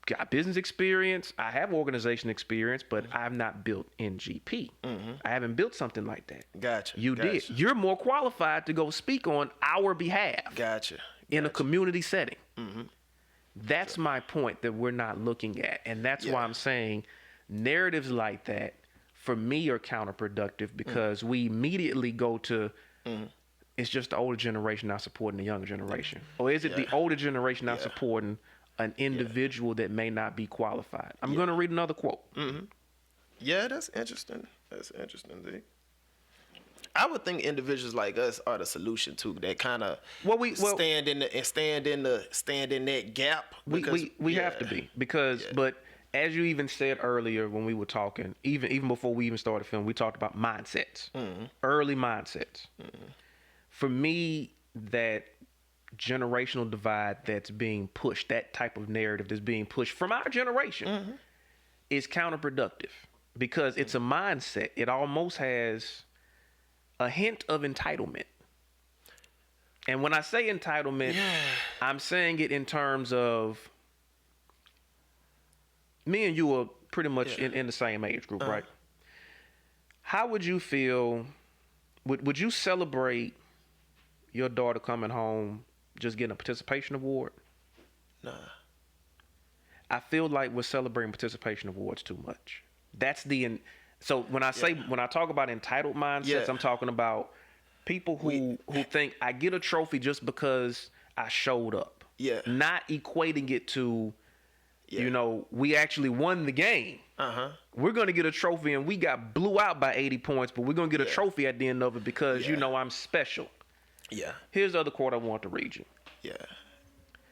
got business experience. I have organization experience, but I've not built NGP. I haven't built something like that. Gotcha. You did. You're more qualified to go speak on our behalf. Gotcha. In a community setting. That's my point that we're not looking at. And that's why I'm saying narratives like that, for me, are counterproductive, because we immediately go to, it's just the older generation not supporting the younger generation. Or is it the older generation not supporting an individual that may not be qualified? I'm going to read another quote. Yeah, that's interesting. That's interesting, Z. I would think individuals like us are the solution too. That kind of stand in that gap. We have to be, because but as you even said earlier when we were talking, even before we even started filming, we talked about mindsets, early mindsets. For me, that generational divide that's being pushed, that type of narrative that's being pushed from our generation, is counterproductive, because it's a mindset. It almost has a hint of entitlement. And when I say entitlement, I'm saying it in terms of me and you are pretty much in the same age group, right? How would you feel, would you celebrate your daughter coming home just getting a participation award? Nah. I feel like we're celebrating participation awards too much. That's so when I say when I talk about entitled mindsets, I'm talking about people who think I get a trophy just because I showed up. Yeah. Not equating it to, you know, we actually won the game. We're gonna get a trophy and we got blew out by 80 points, but we're gonna get a trophy at the end of it because you know I'm special. Yeah. Here's the other quote I want to read you. Yeah.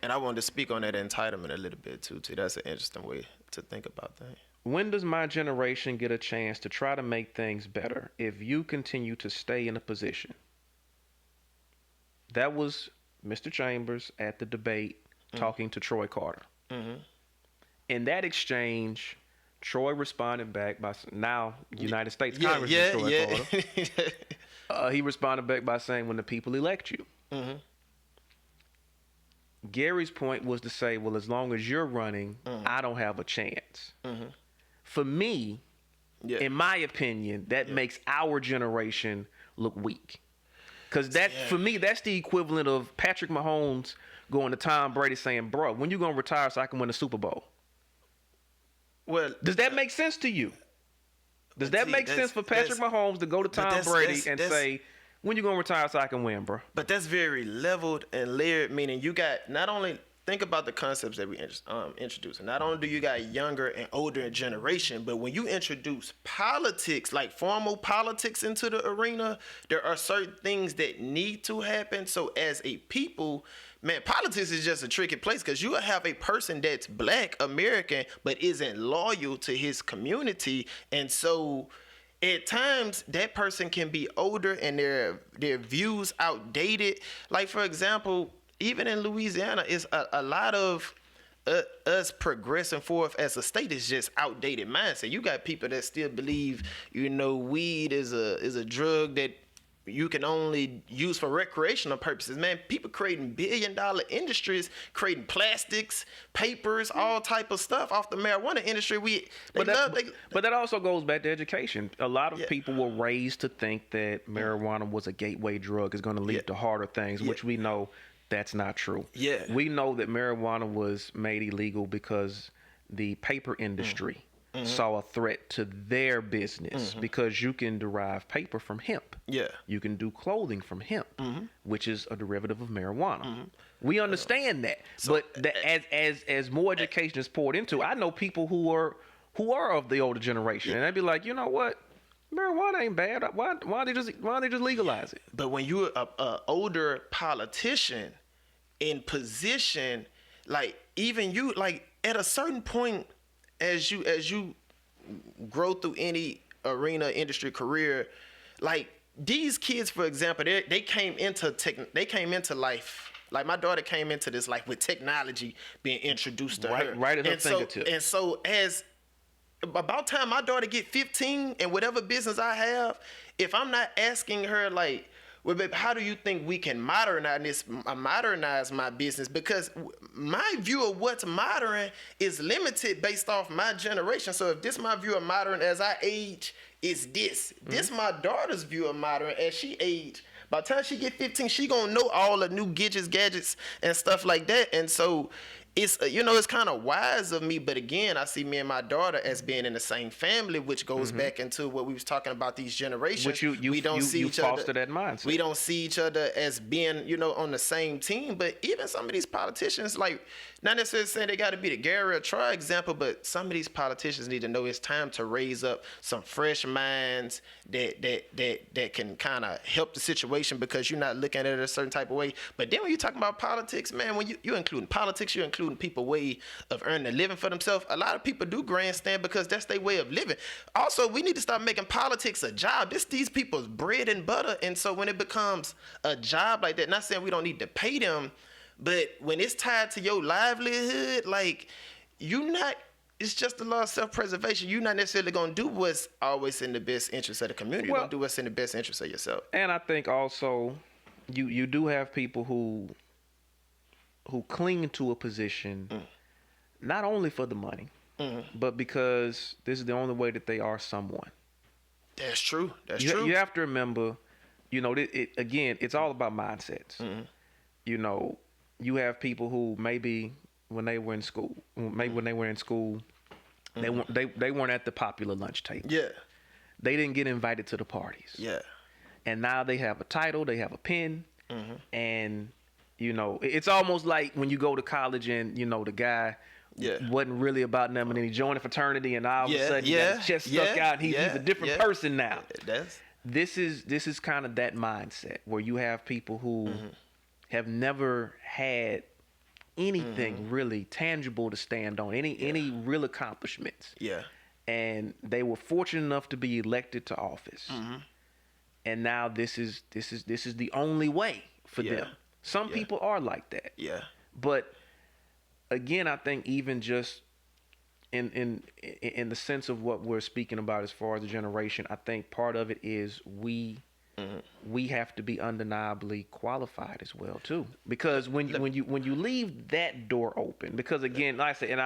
And I wanted to speak on that entitlement a little bit too. That's an interesting way to think about things. When does my generation get a chance to try to make things better if you continue to stay in a position? That was Mr. Chambers at the debate talking to Troy Carter. In that exchange, Troy responded back by now United States Congressman Troy Carter. He responded back by saying, when the people elect you. Gary's point was to say, well, as long as you're running, I don't have a chance. For me, in my opinion, that makes our generation look weak. Because for me, that's the equivalent of Patrick Mahomes going to Tom Brady saying, bro, when you going to retire so I can win the Super Bowl? Well, does that make sense to you? Does that make sense for Patrick Mahomes to go to Tom Brady and say, when you going to retire so I can win, bro? But that's very leveled and layered, meaning you got not only think about the concepts that we introduce. Not only do you got younger and older generation, but when you introduce politics, like formal politics into the arena, there are certain things that need to happen. So as a people, man, politics is just a tricky place because you have a person that's Black American but isn't loyal to his community, and so at times that person can be older and their views outdated. Like for example, even in Louisiana, it's a lot of us progressing forth as a state is just outdated mindset. You got people that still believe, you know, weed is a drug that you can only use for recreational purposes. Man, people creating billion-dollar industries, creating plastics, papers, all type of stuff off the marijuana industry. But that also goes back to education. A lot of people were raised to think that marijuana was a gateway drug, is going to lead to harder things, which we know that's not true. We know that marijuana was made illegal because the paper industry saw a threat to their business because you can derive paper from hemp. You can do clothing from hemp, which is a derivative of marijuana. We understand that, but as more education is poured into, I know people who are of the older generation, and they'd be like, you know what? Marijuana ain't bad. Why they just legalize it? But when you're a older politician in position, like even you, like at a certain point, as you grow through any arena, industry, career, like these kids, for example, they came into life. Like my daughter came into this life with technology being introduced to her. Right at her fingertips. And so as about time my daughter get 15 and whatever business I have, if I'm not asking her like, well, babe, how do you think we can modernize my business? Because my view of what's modern is limited based off my generation. So if this my view of modern as I age, is this. This my daughter's view of modern as she age. By the time she get 15, she gonna know all the new gadgets and stuff like that. And so it's, you know, it's kind of wise of me, but again, I see me and my daughter as being in the same family, which goes back into what we was talking about, these generations. Which you foster that mindset. We don't see each other as being, you know, on the same team. But even some of these politicians, like, not necessarily saying they got to be the Gary or Troy example, but some of these politicians need to know it's time to raise up some fresh minds that can kind of help the situation, because you're not looking at it a certain type of way. But then when you're talking about politics, man, when you're including politics, you're including people's way of earning a living for themselves. A lot of people do grandstand because that's their way of living. Also, we need to start making politics a job. These people's bread and butter. And so when it becomes a job like that, not saying we don't need to pay them, but when it's tied to your livelihood, like, it's just the law of self-preservation. You're not necessarily going to do what's always in the best interest of the community. You're going to do what's in the best interest of yourself. And I think also you do have people who cling to a position not only for the money, but because this is the only way that they are someone. That's true. That's true. You have to remember, you know, again, it's all about mindsets. You know, you have people who maybe when they were in school, they weren't at the popular lunch table. Yeah. They didn't get invited to the parties. Yeah. And now they have a title, they have a pen, and it's almost like when you go to college and the guy wasn't really about nothing, and he joined a fraternity, and all of a sudden he got his chest stuck out, and he's a different person now. This is kind of that mindset where you have people who have never had anything really tangible to stand on, any real accomplishments. Yeah. And they were fortunate enough to be elected to office. And now this is the only way for them. Some people are like that. Yeah. But again, I think even just in the sense of what we're speaking about as far as the generation, I think part of it is we have to be undeniably qualified as well too. Because when you leave that door open, because again, like I said, and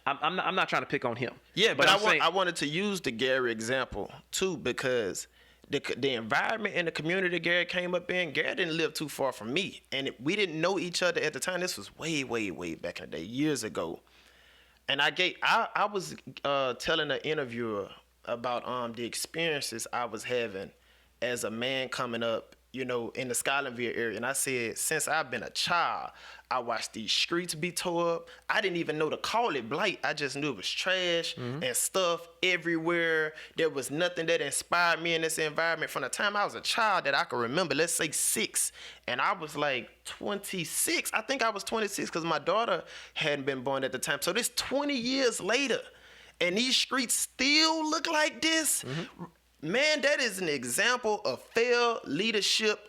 I'm not trying to pick on him. Yeah, but I wanted to use the Gary example too, because the environment and the community Gary came up in, Gary didn't live too far from me, and we didn't know each other at the time. This was way back in the day, years ago. And I was telling an interviewer about the experiences I was having as a man coming up, in the Scotlandville area. And I said, since I've been a child, I watched these streets be tore up. I didn't even know to call it blight. I just knew it was trash and stuff everywhere. There was nothing that inspired me in this environment from the time I was a child that I can remember, let's say 6. And I was like 26. I think I was 26 because my daughter hadn't been born at the time. So this 20 years later, and these streets still look like this. Man, that is an example of failed leadership.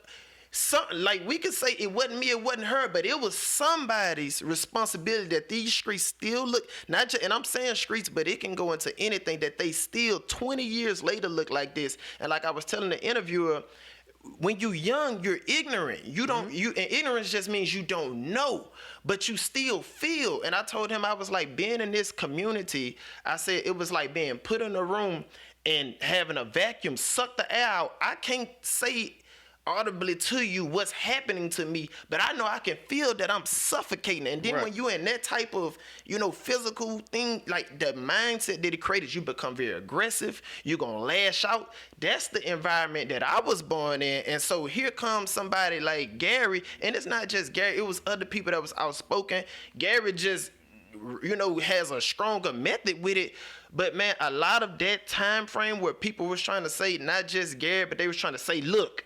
Like we could say it wasn't me, it wasn't her, but it was somebody's responsibility that these streets still look, not just, and I'm saying streets, but it can go into anything, that they still 20 years later look like this. And like I was telling the interviewer, when you young, you're ignorant. And ignorance just means you don't know, but you still feel. And I told him, I was like, being in this community, I said it was like being put in a room and having a vacuum suck the air out. I can't say audibly to you what's happening to me, but I know I can feel that I'm suffocating. And then when you're in that type of, physical thing, like the mindset that it created, you become very aggressive. You're going to lash out. That's the environment that I was born in. And so here comes somebody like Gary, and it's not just Gary, it was other people that was outspoken. Gary just, has a stronger method with it. But man, a lot of that time frame where people was trying to say, not just Gary, but they was trying to say, look,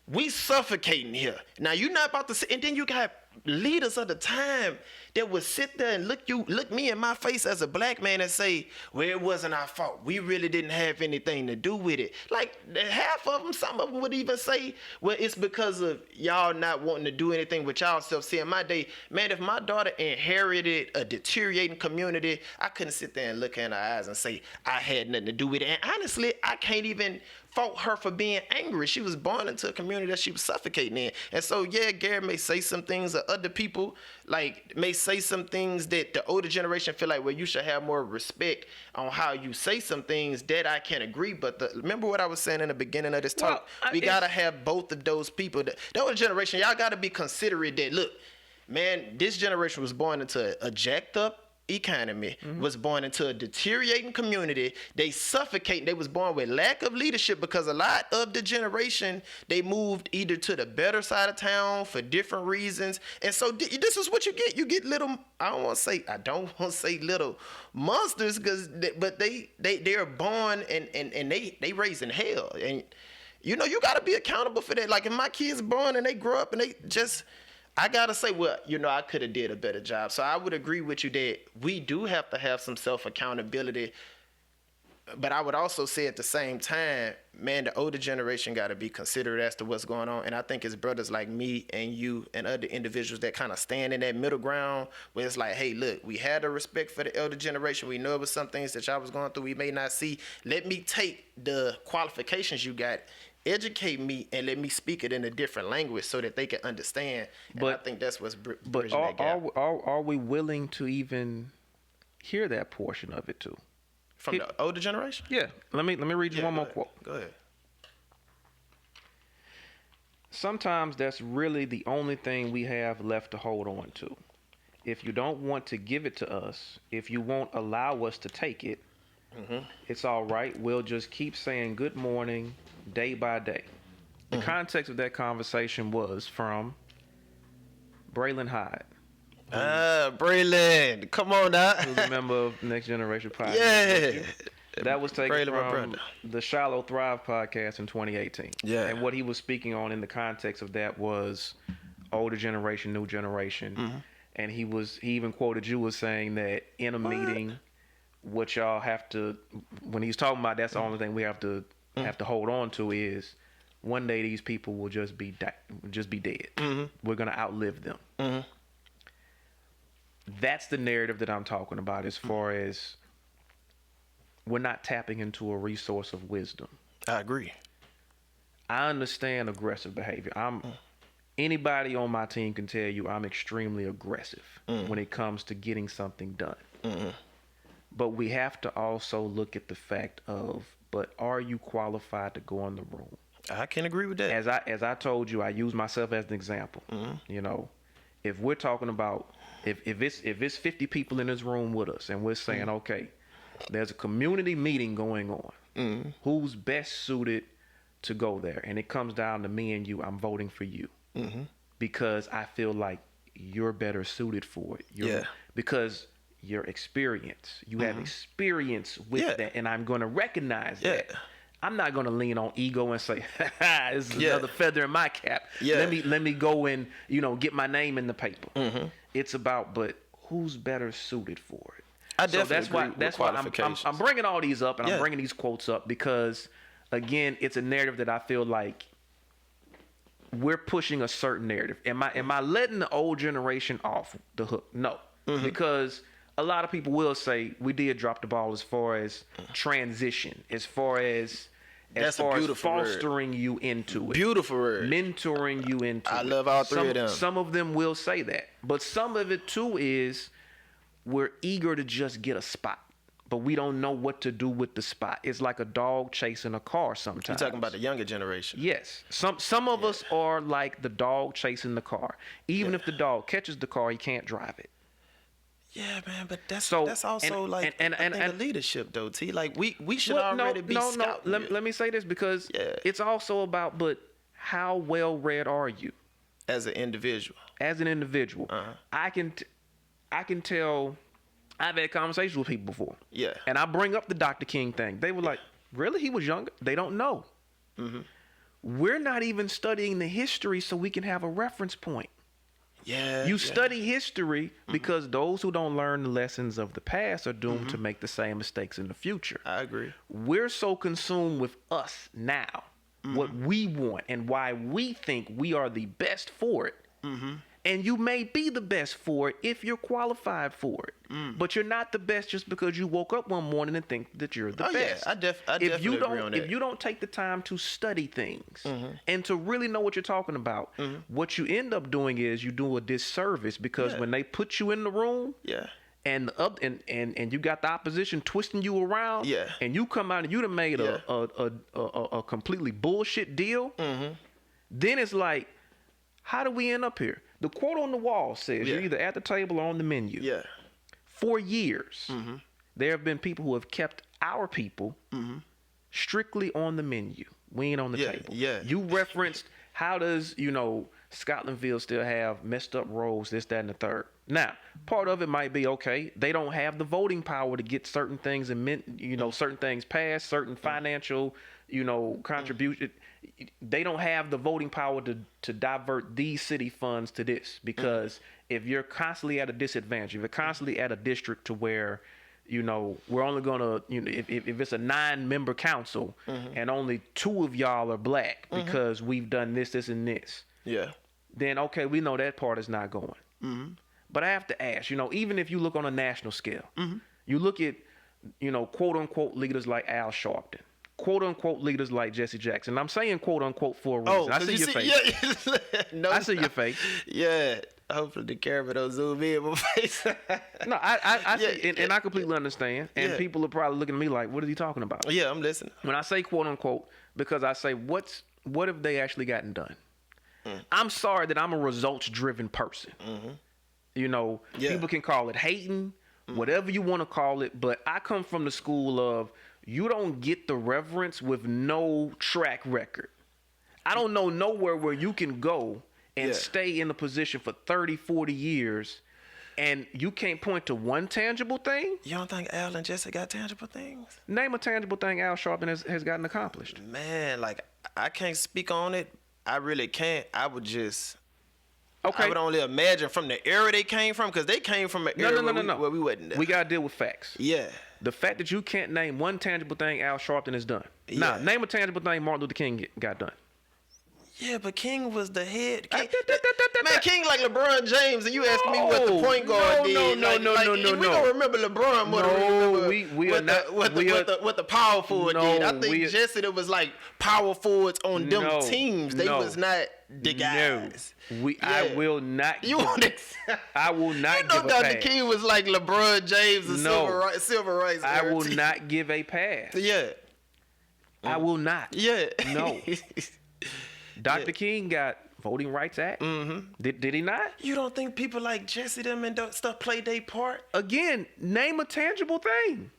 we suffocating here. Now you're not about to sit, and then you got leaders of the time that would sit there and look me in my face as a black man and say, well, it wasn't our fault. We really didn't have anything to do with it. Like half of them, some of them would even say, well, it's because of y'all not wanting to do anything with y'all self. See, in my day, man, if my daughter inherited a deteriorating community, I couldn't sit there and look in her eyes and say I had nothing to do with it. And honestly, I can't even fault her for being angry. She was born into a community that she was suffocating in. And so, yeah, Gary may say some things that other people may say some things that the older generation feel like, well, you should have more respect on how you say some things. That I can agree. But remember what I was saying in the beginning of this talk? We got to have both of those people. The older generation, y'all got to be considerate that, look, man, this generation was born into a jacked up economy, was born into a deteriorating community. They suffocate. They was born with lack of leadership because a lot of the generation, they moved either to the better side of town for different reasons. And so this is what you get. You get little, I don't want to say little monsters, but they are born and they raised in hell. And you got to be accountable for that. Like if my kids born and they grow up and they just, I gotta say, well, I could have did a better job. So I would agree with you that we do have to have some self-accountability. But I would also say at the same time, man, the older generation got to be considerate as to what's going on. And I think it's brothers like me and you and other individuals that kind of stand in that middle ground where it's like, hey, look, we had a respect for the elder generation. We know it was some things that y'all was going through we may not see. Let me take the qualifications you got, educate me, and let me speak it in a different language so that they can understand. And I think that's what's bridging that gap. Are we willing to even hear that portion of it too? From the older generation? Yeah. Let me read you one more quote. Go ahead. sometimes that's really the only thing we have left to hold on to. If you don't want to give it to us, if you won't allow us to take it, it's all right. We'll just keep saying good morning day by day. The context of that conversation was from Braylon Hyde. Braylon, come on now. Who's a member of Next Generation Podcast. Yeah. That was taken Braylon, my from brother. the Shallow Thrive podcast in 2018. Yeah. And what he was speaking on in the context of that was older generation, new generation. And he even quoted you as saying that in a meeting, what y'all have to, when he's talking about that's the only thing we have to hold on to is one day these people will just be dead. We're gonna outlive them. That's the narrative that I'm talking about as far as we're not tapping into a resource of wisdom. I agree. I understand aggressive behavior. Anybody on my team can tell you I'm extremely aggressive when it comes to getting something done. But we have to also look at the fact of, but are you qualified to go in the room? I can agree with that. As I told you, I use myself as an example. You know, if we're talking about if it's 50 people in this room with us and we're saying, okay, there's a community meeting going on. Who's best suited to go there? And it comes down to me and you. I'm voting for you because I feel like you're better suited for it. Because your experience, you have experience with that, and I'm going to recognize that. I'm not going to lean on ego and say, this is another feather in my cap. Let me go and, get my name in the paper. It's about, but who's better suited for it? I definitely that's why I'm bringing all these up, and I'm bringing these quotes up because, again, it's a narrative that I feel like we're pushing a certain narrative. Am I letting the old generation off the hook? No, because a lot of people will say we did drop the ball as far as transition, as far as fostering you into it. Beautiful word. Mentoring you into it. I love all three of them. Some of them will say that. But some of it too is we're eager to just get a spot, but we don't know what to do with the spot. It's like a dog chasing a car sometimes. You're talking about the younger generation. Yes. Some of us are like the dog chasing the car. Even if the dog catches the car, he can't drive it. Yeah, man, but that's also the leadership though, T. Like we should already be scouting. Let me say this because it's also about, but how well read are you as an individual? As an individual, I can tell. I've had conversations with people before. Yeah, and I bring up the Dr. King thing. They were like, "Really? He was younger." They don't know. We're not even studying the history so we can have a reference point. You study history because those who don't learn the lessons of the past are doomed to make the same mistakes in the future. I agree. We're so consumed with us now, what we want and why we think we are the best for it. And you may be the best for it if you're qualified for it. But you're not the best just because you woke up one morning and think that you're the best. I definitely agree on that. If you don't take the time to study things and to really know what you're talking about, what you end up doing is you do a disservice because when they put you in the room and you got the opposition twisting you around and you come out and you done made a completely bullshit deal, then it's like, how do we end up here? The quote on the wall says you're either at the table or on the menu. For years, there have been people who have kept our people strictly on the menu. We ain't on the table. You referenced how does, Scotlandville still have messed up roads, this, that, and the third. Now, part of it might be, okay, they don't have the voting power to get certain things and, certain things passed, certain financial, contribution. They don't have the voting power to divert these city funds to this because if you're constantly at a disadvantage, if you're constantly at a district to where, we're only going to, if it's a 9-member council and only 2 of y'all are black because we've done this, this, and this. Then, okay, we know that part is not going. But I have to ask, even if you look on a national scale, you look at, quote unquote leaders like Al Sharpton. Quote unquote leaders like Jesse Jackson. I'm saying quote unquote for a reason. I see your face. I see your face. Yeah. Hopefully the camera don't zoom in my face. No, I see, and I completely understand. And people are probably looking at me like, what is he talking about? Yeah, I'm listening. When I say quote unquote, because I say what have they actually gotten done? I'm sorry that I'm a results-driven person. You know, people can call it hating, whatever you want to call it, but I come from the school of you don't get the reverence with no track record. I don't know nowhere where you can go and stay in a position for 30, 40 years and you can't point to one tangible thing. You don't think Al and Jesse got tangible things? Name a tangible thing Al Sharpton has gotten accomplished. Man, like, I can't speak on it. I really can't. I would only imagine from the era they came from, because they came from an era where we wasn't there. We got to deal with facts. Yeah. The fact that you can't name one tangible thing Al Sharpton has done. Now, name a tangible thing Martin Luther King got done. Yeah, but King was the head. King like LeBron James, and you asking me what the point guard did. No. We don't remember LeBron more than we remember what the power forward did. I think Jesse, it was like power forwards on them teams. They was not the guys. I will not. I will not. You know, Dr. King was like LeBron James and civil rights. I will not give a pass. Yeah. I will not. Yeah. No. Dr. King got Voting Rights Act. Did he not? You don't think people like Jesse them and stuff played their part? Again, name a tangible thing.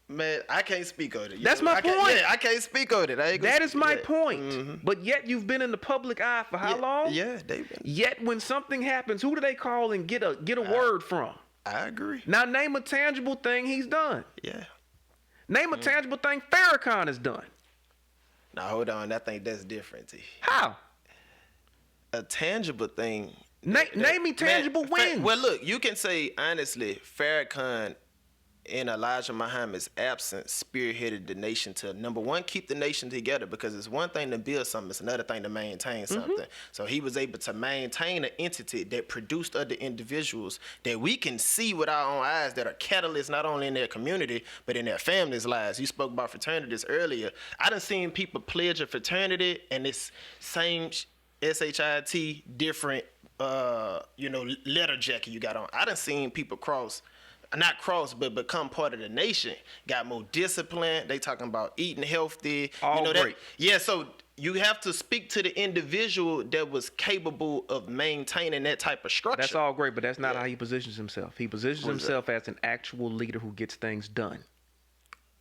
Man, I can't speak on it. That's my point. I can't speak on it. That is my point. But yet you've been in the public eye for how long? Yeah, they've been. Yet when something happens, who do they call and get a word from? I agree. Now name a tangible thing he's done. Yeah. Name a tangible thing Farrakhan has done. Now hold on, I think that's different. How? A tangible thing. Name me tangible wins. Well, look, you can say honestly, Farrakhan in Elijah Muhammad's absence spearheaded the nation to, number one, keep the nation together, because it's one thing to build something, it's another thing to maintain something. So he was able to maintain an entity that produced other individuals that we can see with our own eyes that are catalysts not only in their community, but in their families' lives. You spoke about fraternities earlier. I done seen people pledge a fraternity and it's same SHIT, different, letter jacket you got on. I done seen people but become part of the nation, got more discipline. They talking about eating healthy. Great. Yeah, so you have to speak to the individual that was capable of maintaining that type of structure. That's all great, but that's not how he positions himself. He positions himself as an actual leader who gets things done.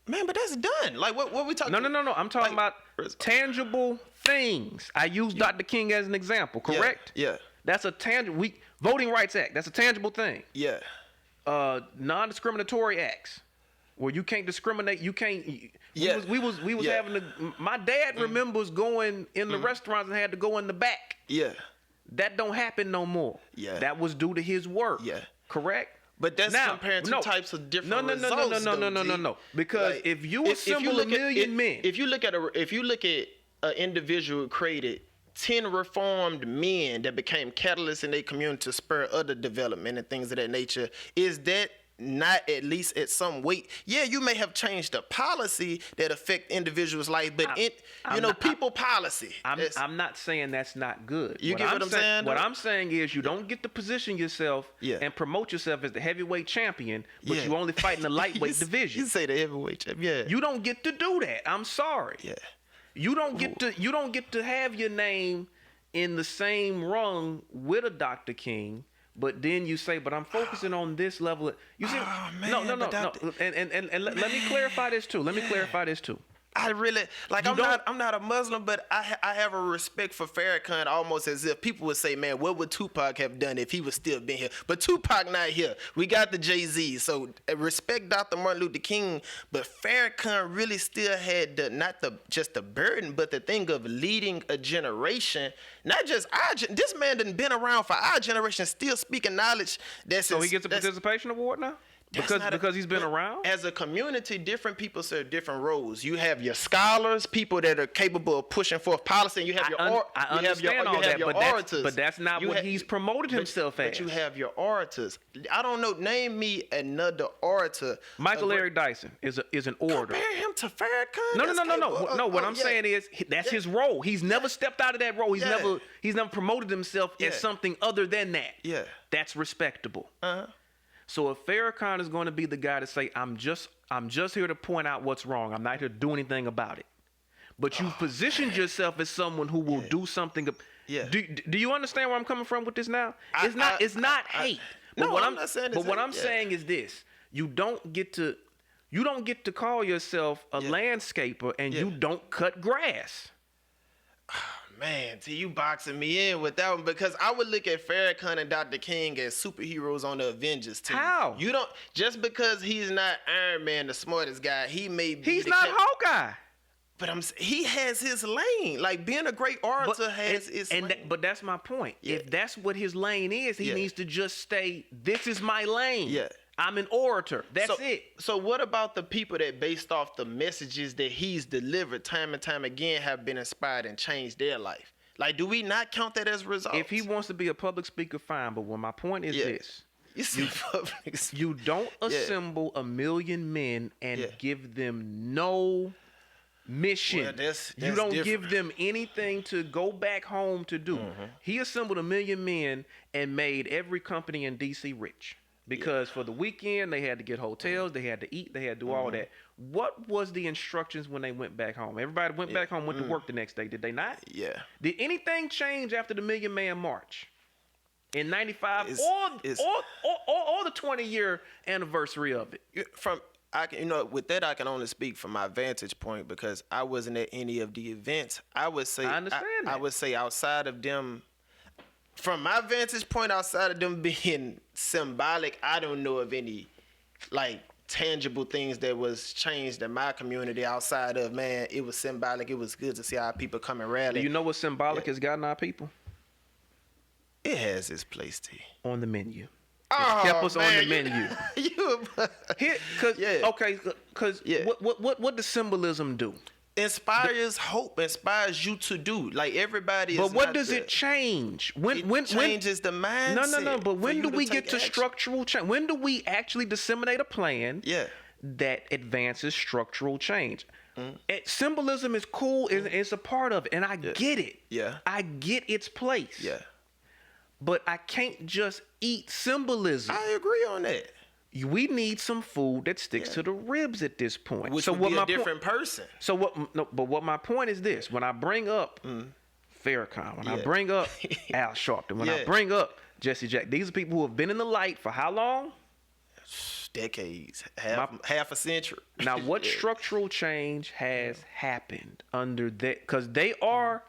Man, but that's done. Like, what we talking about? No. I'm talking about tangible things. I use Dr. King as an example, correct? Yeah. That's a tangible. Voting Rights Act, that's a tangible thing. Yeah. Non-discriminatory acts where you can't discriminate. You can't. We was having my dad remembers going in the restaurants and had to go in the back. Yeah. That don't happen no more. Yeah. That was due to his work. Yeah. Correct? But that's comparing two types of different results. No. Because like, if you assemble a million men, if you look at an individual who created 10 reformed men that became catalysts in their community to spur other development and things of that nature, is that not at least at some weight? Yeah, you may have changed the policy that affect individuals' life, but people policy. I'm not saying that's not good. You get what I'm saying? What I'm saying is you don't get to position yourself and promote yourself as the heavyweight champion, but you only fight in the lightweight division. You say the heavyweight champion. Yeah. You don't get to do that. I'm sorry. Yeah. You don't get to have your name in the same rung with a Dr. King. But then you say, but I'm focusing on this level. You see, no. And let me clarify this too. I really I'm not a Muslim, but I have a respect for Farrakhan, almost as if people would say, man, what would Tupac have done if he was still been here? But Tupac not here. We got the Jay-Z. So respect Dr. Martin Luther King, but Farrakhan really still had just the burden, but the thing of leading a generation. Not just this man done been around for our generation, still speaking knowledge. So he gets a participation award now? Because he's been around? As a community, different people serve different roles. You have your scholars, people that are capable of pushing forth policy, and you have your orators. But that's not what he's promoted himself as. But you have your orators. I don't know. Name me another orator. Michael Eric Dyson is an orator. Compare him to Farrakhan? No. What I'm saying is that's his role. He's never stepped out of that role. He's never promoted himself as something other than that. Yeah. That's respectable. So if Farrakhan is going to be the guy to say, I'm just here to point out what's wrong. I'm not here to do anything about it. But you've positioned yourself as someone who will do something. Yeah. Do you understand where I'm coming from with this now? It's not hate. No, I'm not saying it's But what hate, I'm saying is this: you don't get to call yourself a landscaper and you don't cut grass. Man, see, you boxing me in with that one because I would look at Farrakhan and Dr. King as superheroes on the Avengers team. How? You don't just because he's not Iron Man, the smartest guy. He may be. He's not Hawkeye. But he has his lane. Like being a great orator has his lane. But that's my point. Yeah. If that's what his lane is, he needs to just stay. This is my lane. Yeah. I'm an orator. That's it. So what about the people that based off the messages that he's delivered time and time again have been inspired and changed their life? Like, do we not count that as results? If he wants to be a public speaker, fine. But my point is this. You don't assemble 1 million men and give them no mission. Well, that's you don't different. give them anything to go back home to do. He assembled 1 million men and made every company in DC rich. Because for the weekend, they had to get hotels, they had to eat, they had to do all that. What was the instructions when they went back home? Everybody went back home, went to work the next day, did they not? Yeah. Did anything change after the Million Man March in 95 or the 20-year anniversary of it? With that, I can only speak from my vantage point because I wasn't at any of the events. I would say, I understand that. I would say outside of them, from my vantage point, outside of them being symbolic, I don't know of any like tangible things that was changed in my community outside of, man, it was symbolic. It was good to see our people come and rally. Do you know what symbolic has gotten our people? It has its place, T. On the menu. It Oh, kept us man, on the menu. What does symbolism do? Inspires hope, inspires you to do. Like everybody is. But what does it change? It changes the mindset. No. But when do we get to action. structural change? When do we actually disseminate a plan that advances structural change? Symbolism is cool. It's a part of it, and I get it. Yeah. I get its place. Yeah. But I can't just eat symbolism. I agree on that. We need some food that sticks to the ribs at this point. Which would be a different person. So what? No, but what my point is this: when I bring up Farrakhan, when I bring up Al Sharpton, when I bring up Jesse Jack, these are people who have been in the light for how long? Decades, half a century. Now, what structural change has happened under that? Because they are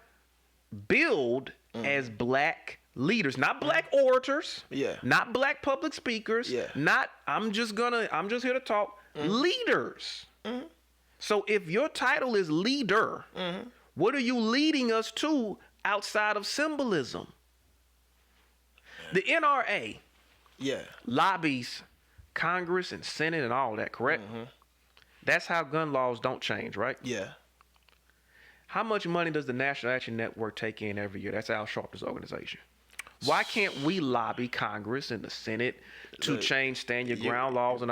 billed as black leaders, not black orators, not black public speakers, not I'm just here to talk, leaders. So if your title is leader, what are you leading us to outside of symbolism? The NRA lobbies Congress and Senate and all that, correct? That's how gun laws don't change, right? Yeah. How much money does the National Action Network take in every year? That's Al Sharpton's organization. Why can't we lobby Congress and the Senate to change stand your ground laws and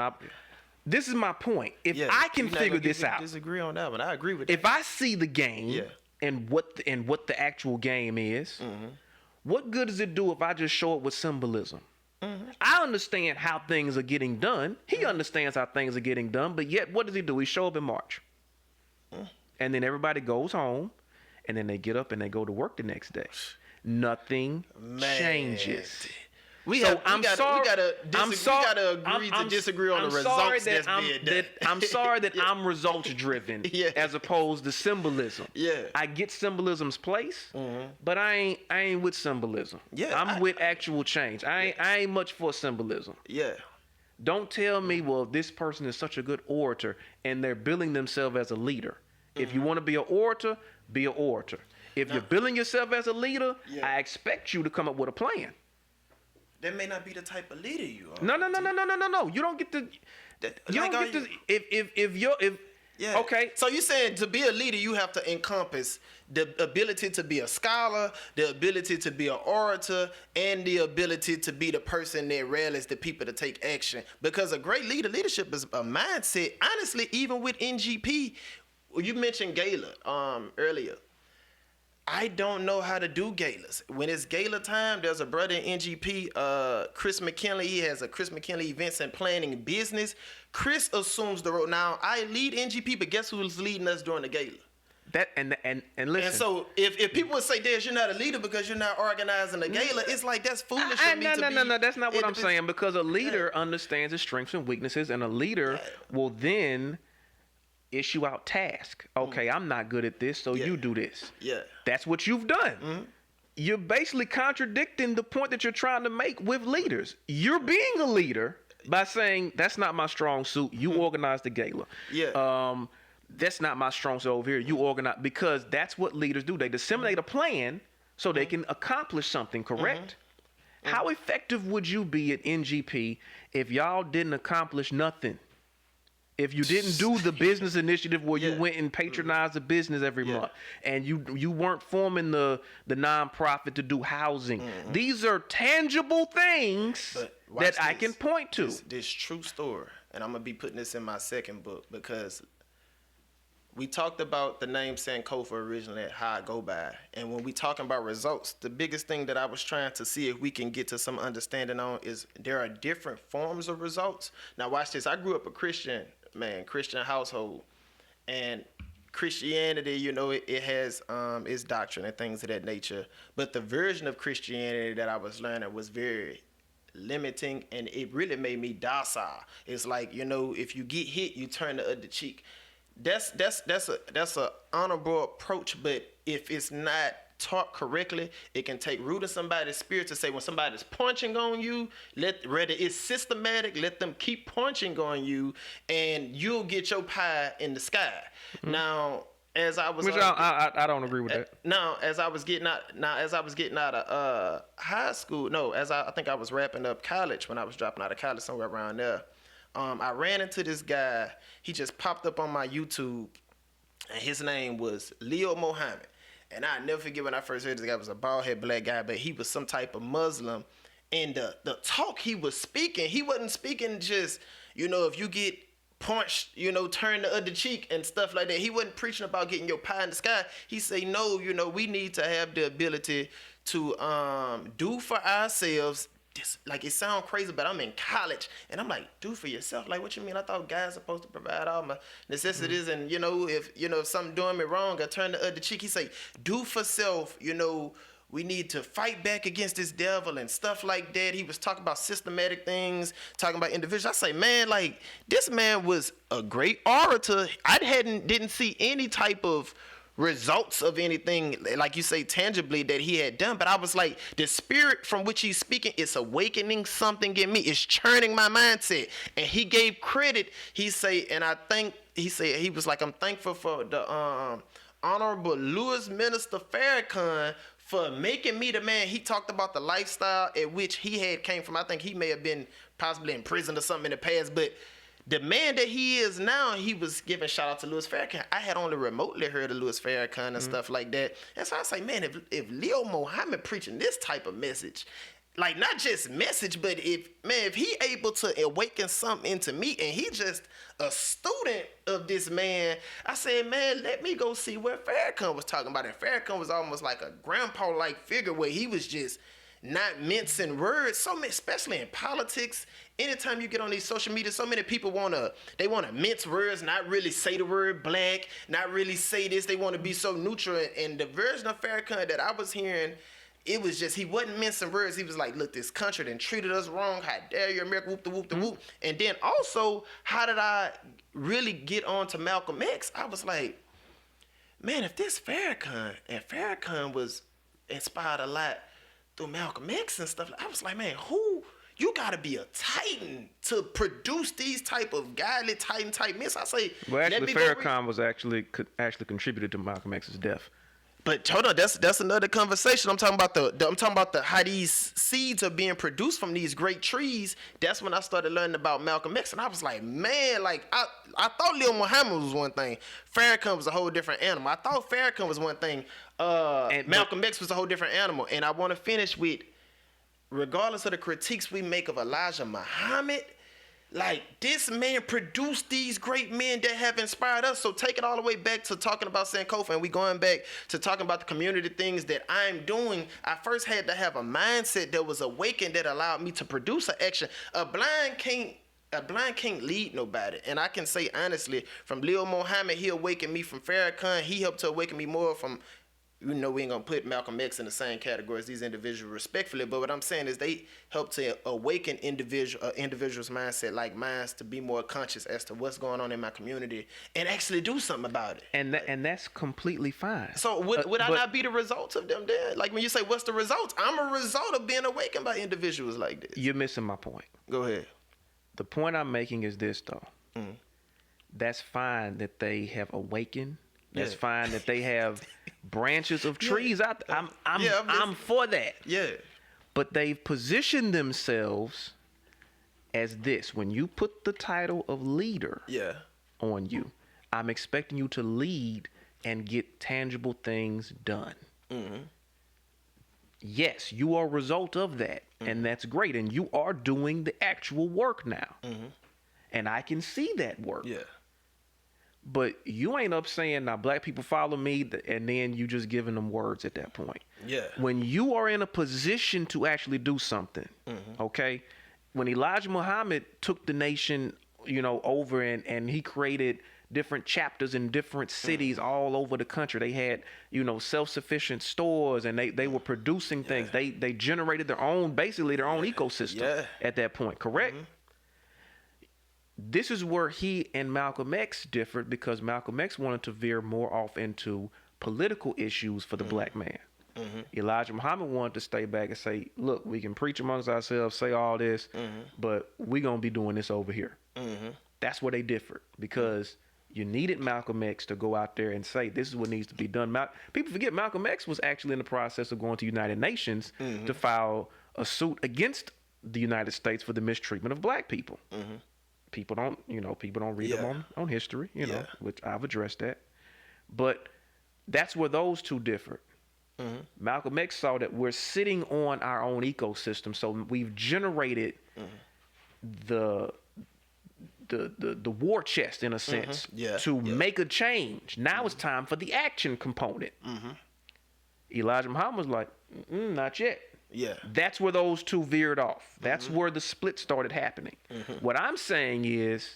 This is my point. If I can figure this out, disagree on that one. I agree with that. if I see the game and what the actual game is, what good does it do if I just show it with symbolism? I understand how things are getting done. He understands how things are getting done, but yet what does he do? He show up in March. And then everybody goes home, and then they get up and they go to work the next day. Nothing changes. We gotta agree to disagree on the results that's being done. I'm sorry that I'm results driven as opposed to symbolism. I get symbolism's place, but I ain't with symbolism. I'm with actual change. I ain't much for symbolism. Don't tell me, well, this person is such a good orator and they're billing themselves as a leader. If you want to be an orator, be an orator. If you're billing yourself as a leader, I expect you to come up with a plan. That may not be the type of leader you are. No. You don't get to. Okay. So you're saying to be a leader, you have to encompass the ability to be a scholar, the ability to be an orator, and the ability to be the person that rallies the people to take action. Because a great leadership is a mindset. Honestly, even with NGP, you mentioned gala earlier. I don't know how to do galas. When it's gala time, there's a brother in NGP, Chris McKinley. He has a Chris McKinley Events and Planning Business. Chris assumes the role. Now, I lead NGP, but guess who's leading us during the gala? That and listen. And so if people would say, Des, you're not a leader because you're not organizing a gala, it's like that's foolish for me to be. No, that's not what I'm saying. Because a leader understands his strengths and weaknesses, and a leader will then issue out tasks. Okay, I'm not good at this, so you do this. Yeah. That's what you've done. You're basically contradicting the point that you're trying to make with leaders. You're being a leader by saying, that's not my strong suit. You organize the gala. Yeah. That's not my strong suit over here. You organize, because that's what leaders do. They disseminate a plan so they can accomplish something, correct? How effective would you be at NGP if y'all didn't accomplish nothing? If you didn't do the business initiative where you went and patronized the business every month, and you weren't forming the nonprofit to do housing. These are tangible things that I can point to. This true story, and I'm going to be putting this in my second book, because we talked about the name Sankofa originally, how I go by. And when we talking about results, the biggest thing that I was trying to see if we can get to some understanding on is there are different forms of results. Now watch this. I grew up a Christian household. And Christianity, you know, it has its doctrine and things of that nature. But the version of Christianity that I was learning was very limiting, and it really made me docile. It's like, you know, if you get hit, you turn the other cheek. That's a honorable approach, but if it's not taught correctly, it can take root in somebody's spirit to say when somebody's punching on you, whether it's systematic, let them keep punching on you, and you'll get your pie in the sky. Now, as I was, I don't agree with that. Now, as I was getting out of high school, I think I was wrapping up college when I was dropping out of college, somewhere around there. I ran into this guy. He just popped up on my YouTube, and his name was Leo Mohammed. And I never forget when I first heard this guy was a bald-head black guy, but he was some type of Muslim. And the talk he was speaking, he wasn't speaking just, you know, if you get punched, you know, turn the other cheek and stuff like that. He wasn't preaching about getting your pie in the sky. He say, no, you know, we need to have the ability to do for ourselves. Like, it sounds crazy, but I'm in college, and I'm like, do for yourself. Like, what you mean? I thought guys are supposed to provide all my necessities, and you know, if something doing me wrong, I turn the other cheek. He say, do for self. You know, we need to fight back against this devil and stuff like that. He was talking about systematic things, talking about individuals. I say, man, like, this man was a great orator. I didn't see any type of results of anything, like you say, tangibly that he had done, but I was like, the spirit from which he's speaking is awakening something in me. It's churning my mindset. And he gave credit. He was like, I'm thankful for the Honorable Louis Minister Farrakhan for making me the man. He talked about the lifestyle at which he had came from. I think he may have been possibly in prison or something in the past, but the man that he is now, he was giving shout out to Louis Farrakhan. I had only remotely heard of Louis Farrakhan and stuff like that. And so I say, man, if Leo Mohammed preaching this type of message, like not just message, but if he able to awaken something into me, and he just a student of this man, I said, man, let me go see what Farrakhan was talking about. And Farrakhan was almost like a grandpa-like figure where he was just not mincing words, especially in politics. Anytime you get on these social media, so many people wanna mince words, not really say the word black, not really say this. They want to be so neutral. And the version of Farrakhan that I was hearing, it was just, he wasn't mincing words. He was like, look, this country done treated us wrong. How dare you, America, whoop the whoop the whoop. And then also, how did I really get on to Malcolm X? I was like, man, if this Farrakhan was inspired a lot through Malcolm X and stuff, I was like, man, you gotta be a titan to produce these type of godly titan type myths. I say, well, actually, Farrakhan was actually contributed to Malcolm X's death. But hold on, that's another conversation. I'm talking about the how these seeds are being produced from these great trees. That's when I started learning about Malcolm X, and I was like, man, like I thought Lil Muhammad was one thing, Farrakhan was a whole different animal. I thought Farrakhan was one thing, Malcolm X was a whole different animal. And I want to finish with, regardless of the critiques we make of Elijah Muhammad, like, this man produced these great men that have inspired us. So take it all the way back to talking about Sankofa, and we going back to talking about the community things that I'm doing. I first had to have a mindset that was awakened that allowed me to produce an action. A blind a blind can't lead nobody. And I can say honestly, from Lil Muhammad, he awakened me. From Farrakhan, he helped to awaken me more. From, we ain't gonna put Malcolm X in the same category as these individuals respectfully, but what I'm saying is they help to awaken individuals' mindset like mine to be more conscious as to what's going on in my community and actually do something about it. And that's completely fine. So would I not be the result of them then? Like when you say what's the result? I'm a result of being awakened by individuals like this. You're missing my point. Go ahead. The point I'm making is this though. That's fine that they have awakened. That's fine that they have branches of trees out there. I'm for that. Yeah. But they've positioned themselves as this. When you put the title of leader on you, I'm expecting you to lead and get tangible things done. Yes, you are a result of that, and that's great. And you are doing the actual work now. And I can see that work. Yeah. But you ain't up saying, now black people follow me, and then you just giving them words at that point. Yeah. When you are in a position to actually do something, okay? When Elijah Muhammad took the nation, over and he created different chapters in different cities all over the country. They had, self-sufficient stores, and they were producing things. They generated basically their own ecosystem at that point, correct? This is where he and Malcolm X differed, because Malcolm X wanted to veer more off into political issues for the black man. Elijah Muhammad wanted to stay back and say, look, we can preach amongst ourselves, say all this, but we're going to be doing this over here. That's where they differed, because you needed Malcolm X to go out there and say, this is what needs to be done. People forget Malcolm X was actually in the process of going to United Nations to file a suit against the United States for the mistreatment of black people. People don't read them on history, which I've addressed that. But that's where those two differ. Malcolm X saw that we're sitting on our own ecosystem, so we've generated the war chest, in a sense, to make a change. Now it's time for the action component. Elijah Muhammad was like, not yet. Yeah. That's where those two veered off. That's where the split started happening. What I'm saying is,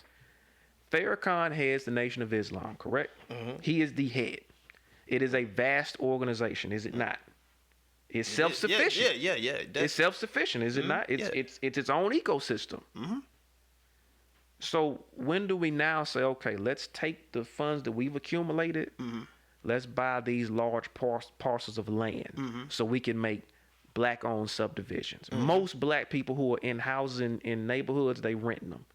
Farrakhan heads the Nation of Islam, correct? He is the head. It is a vast organization, is it not? It's self-sufficient. Yeah. It's self-sufficient, is it not? It's its own ecosystem. So when do we now say, okay, let's take the funds that we've accumulated, let's buy these large parcels of land so we can make black-owned subdivisions. Most black people who are in housing in neighborhoods, they renting them,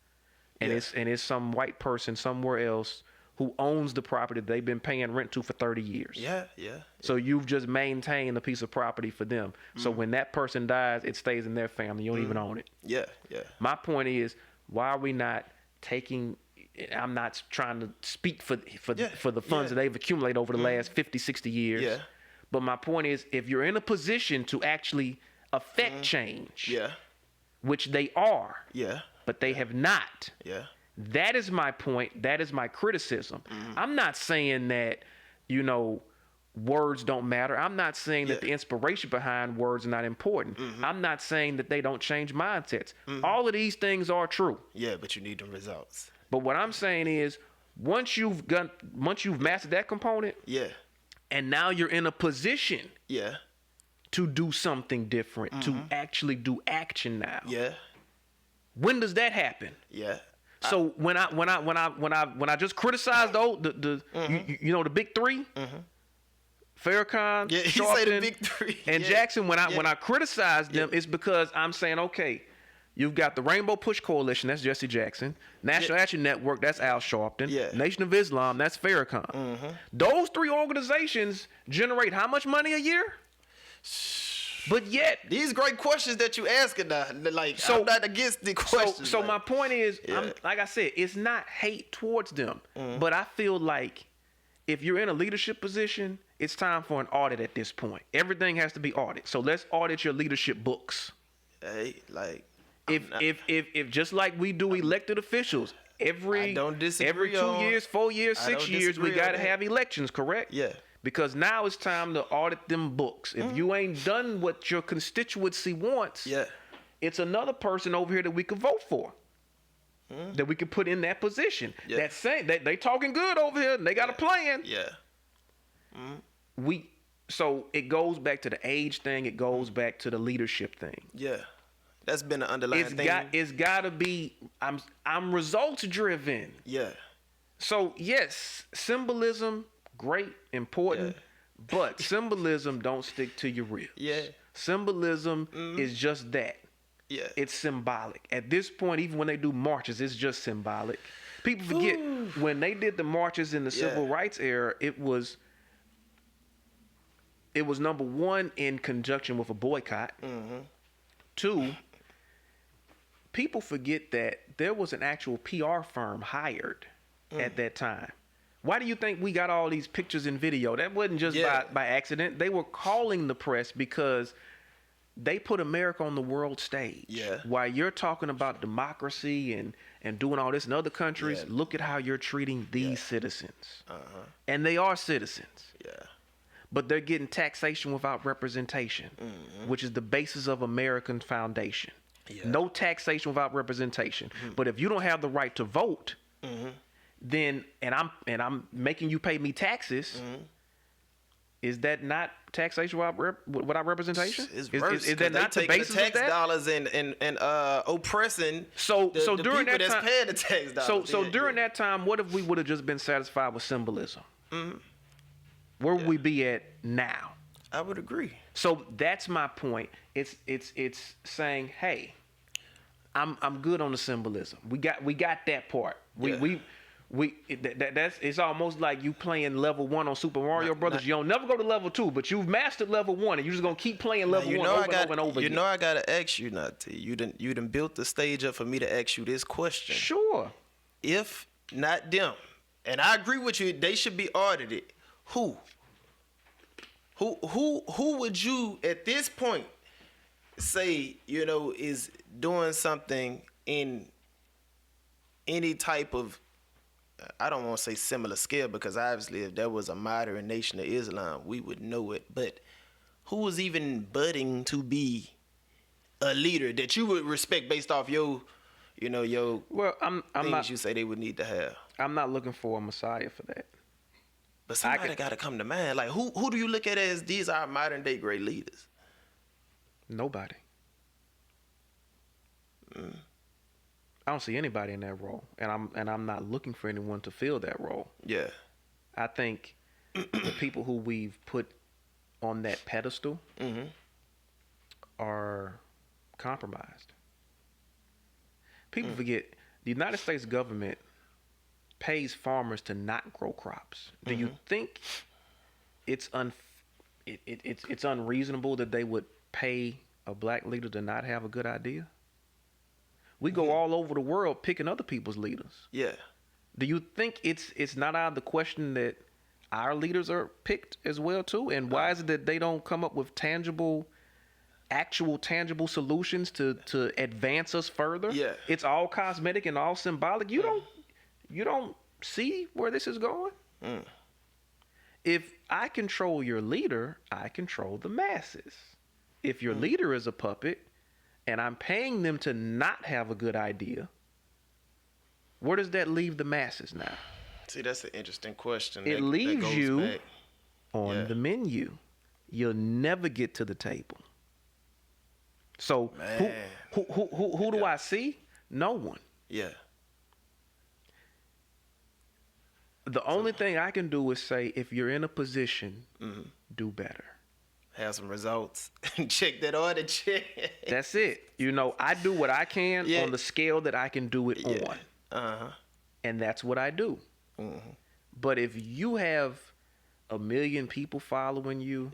and it's some white person somewhere else who owns the property that they've been paying rent to for 30 years. Yeah. So you've just maintained a piece of property for them. So when that person dies, it stays in their family. You don't even own it. Yeah. My point is, why are we not taking? I'm not trying to speak for the funds that they've accumulated over the last 50, 60 years. Yeah. But my point is, if you're in a position to actually affect change, which they are, but they have not, that is my point. That is my criticism. I'm not saying that, words don't matter. I'm not saying that the inspiration behind words are not important. I'm not saying that they don't change mindsets. All of these things are true. Yeah, but you need the results. But what I'm saying is, once you've mastered that component, and now you're in a position to do something different, to actually do action now. When does that happen? So when I just criticized the big three, Farrakhan, Sharpton, and Jackson, when I criticized them, it's because I'm saying, okay, you've got the Rainbow Push Coalition, that's Jesse Jackson. National Action Network, that's Al Sharpton. Nation of Islam, that's Farrakhan. Those three organizations generate how much money a year? But yet, these great questions that you asking, I'm not against the questions. So my point is, like I said, it's not hate towards them, but I feel like if you're in a leadership position, it's time for an audit at this point. Everything has to be audited. So let's audit your leadership books. If just like we do elected officials, every 2 years, 4 years, 6 years, we got to have elections, correct? Because now it's time to audit them books. If you ain't done what your constituency wants, it's another person over here that we could vote for. that we can put in that position. Yeah. That's saying that they talking good over here and they got a plan. Yeah. So it goes back to the age thing. It goes back to the leadership thing. Yeah. That's been an underlying thing. It's got to be. I'm results driven. Yeah. So yes, symbolism, great, important, but symbolism don't stick to your ribs. Yeah. Symbolism is just that. Yeah. It's symbolic. At this point, even when they do marches, it's just symbolic. People forget when they did the marches in the civil rights era, it was number one in conjunction with a boycott. Two, people forget that there was an actual PR firm hired at that time. Why do you think we got all these pictures and video? That wasn't just by accident. They were calling the press because they put America on the world stage. Yeah. While you're talking about democracy and doing all this in other countries, look at how you're treating these citizens. And they are citizens. Yeah. But they're getting taxation without representation, which is the basis of American foundation. Yeah. No taxation without representation. But if you don't have the right to vote, then and I'm making you pay me taxes, is that not taxation without representation? It's worse. Is that not the basis the tax of that? dollars and oppressing so the during people that time, that's paying the tax dollars. So during that time, what if we would have just been satisfied with symbolism? Where would we be at now? I would agree. So that's my point. It's saying, hey, I'm good on the symbolism. We got that part. That's it's almost like you playing level 1 on Super Mario Brothers. You don't never go to level 2, but you've mastered level 1, and you're just gonna keep playing level 1 over and over again. You know I gotta ask you, you done built the stage up for me to ask you this question. Sure. If not them, and I agree with you, they should be audited. Who would you at this point say, is doing something in any type of, I don't want to say similar scale, because obviously if there was a modern nation of Islam, we would know it, but who was even budding to be a leader that you would respect based off your I'm things not, you say they would need to have? I'm not looking for a messiah for that. But somebody got to come to mind. Like, who do you look at as these are modern day great leaders? Nobody. I don't see anybody in that role, and I'm not looking for anyone to fill that role. Yeah. I think the people who we've put on that pedestal are compromised. People forget the United States government pays farmers to not grow crops. Do you think it's unreasonable that they would pay a black leader to not have a good idea? We go all over the world picking other people's leaders. Yeah. Do you think it's not out of the question that our leaders are picked as well too? And why is it that they don't come up with actual tangible solutions to advance us further? Yeah. It's all cosmetic and all symbolic. You don't see where this is going? If I control your leader, I control the masses. If your leader is a puppet and I'm paying them to not have a good idea, where does that leave the masses now? See, that's an interesting question. It leaves you on the menu. You'll never get to the table. So who do I see? No one. Yeah. The only thing I can do is say, if you're in a position, do better. Have some results. Check that order, check. That's it. I do what I can on the scale that I can do it on. And that's what I do. But if you have 1 million people following you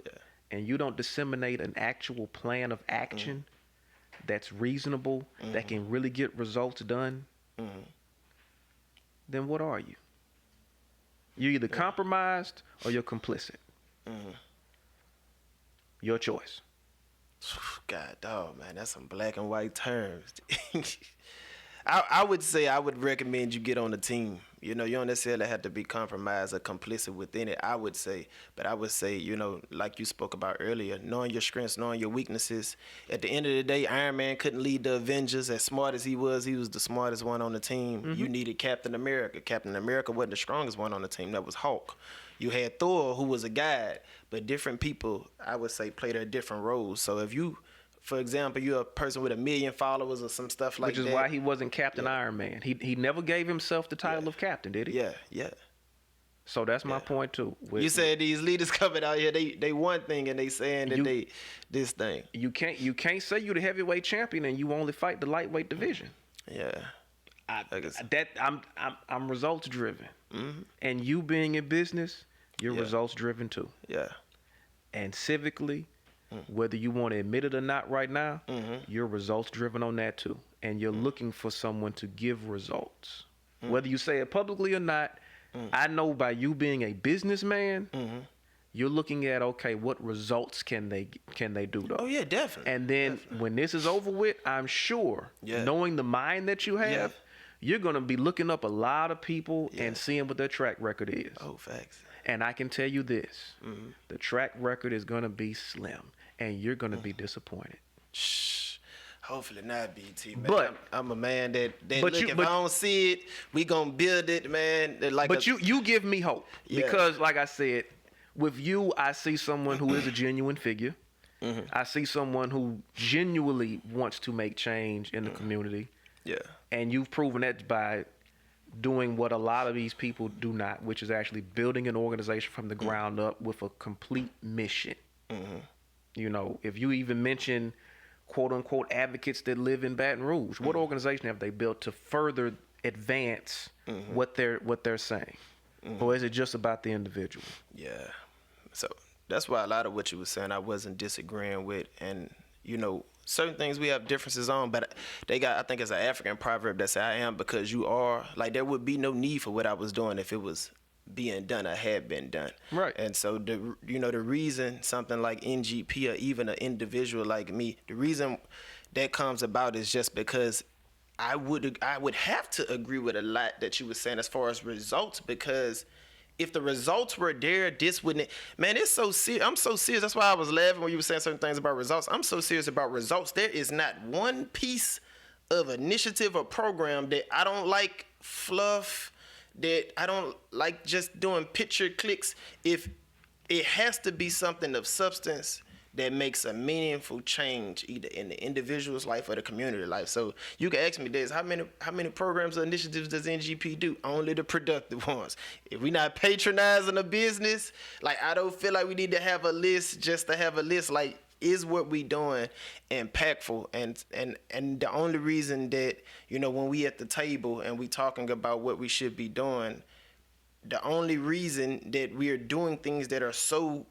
and you don't disseminate an actual plan of action that's reasonable, that can really get results done, then what are you? You're either compromised or you're complicit. Your choice. God, dog, man, that's some black and white terms. I would say I would recommend you get on the team. You know, you don't necessarily have to be compromised or complicit within it, I would say. But I would say, you know, like you spoke about earlier, knowing your strengths, knowing your weaknesses. At the end of the day, Iron Man couldn't lead the Avengers. As smart as he was the smartest one on the team. Mm-hmm. You needed Captain America. Captain America wasn't the strongest one on the team. That was Hulk. You had Thor, who was a guide. But different people, I would say, played their different roles. So if you... For example, you're a person with 1 million followers or some stuff like that. Which is why he wasn't Captain Iron Man. He never gave himself the title of captain, did he? Yeah. So that's my point too. You said these leaders coming out here, they one thing and they saying that they this thing. You can't say you're the heavyweight champion and you only fight the lightweight division. Yeah. I'm results driven. Mm-hmm. And you being in business, you're results driven too. Yeah. And civically, whether you want to admit it or not right now, you're results driven on that too. And you're looking for someone to give results. Whether you say it publicly or not, I know by you being a businessman, you're looking at, okay, what results can they do though? Oh yeah, definitely. And then when this is over with, I'm sure, knowing the mind that you have, you're going to be looking up a lot of people and seeing what their track record is. Oh, facts. And I can tell you this, the track record is going to be slim. And you're going to be disappointed. Shh. Hopefully not, BT, man. But I'm a man that look, if I don't see it, we going to build it, man. But you give me hope. Because, like I said, with you, I see someone who is a genuine figure. I see someone who genuinely wants to make change in the community. Yeah. And you've proven that by doing what a lot of these people do not, which is actually building an organization from the ground up with a complete mission. You know, if you even mention quote unquote advocates that live in Baton Rouge, what organization have they built to further advance what they're saying? Or is it just about the individual? Yeah. So that's why a lot of what you were saying I wasn't disagreeing with. And, you know, certain things we have differences on, but I think it's an African proverb that says I am because you are. Like there would be no need for what I was doing if it was being done or had been done. Right. And so the reason something like NGP or even an individual like me, the reason that comes about is just because I would have to agree with a lot that you were saying as far as results, because if the results were there, this wouldn't. Man, it's so serious. I'm so serious. That's why I was laughing when you were saying certain things about results. I'm so serious about results. There is not one piece of initiative or program that I don't like fluff, that I don't like just doing picture clicks. If it has to be something of substance that makes a meaningful change either in the individual's life or the community life. So you can ask me this, how many programs or initiatives does NGP do? Only the productive ones. If we're not patronizing a business, like I don't feel like we need to have a list just to have a list. Like, is what we doing impactful? And the only reason that, you know, when we at the table and we talking about what we should be doing, the only reason that we are doing things that are so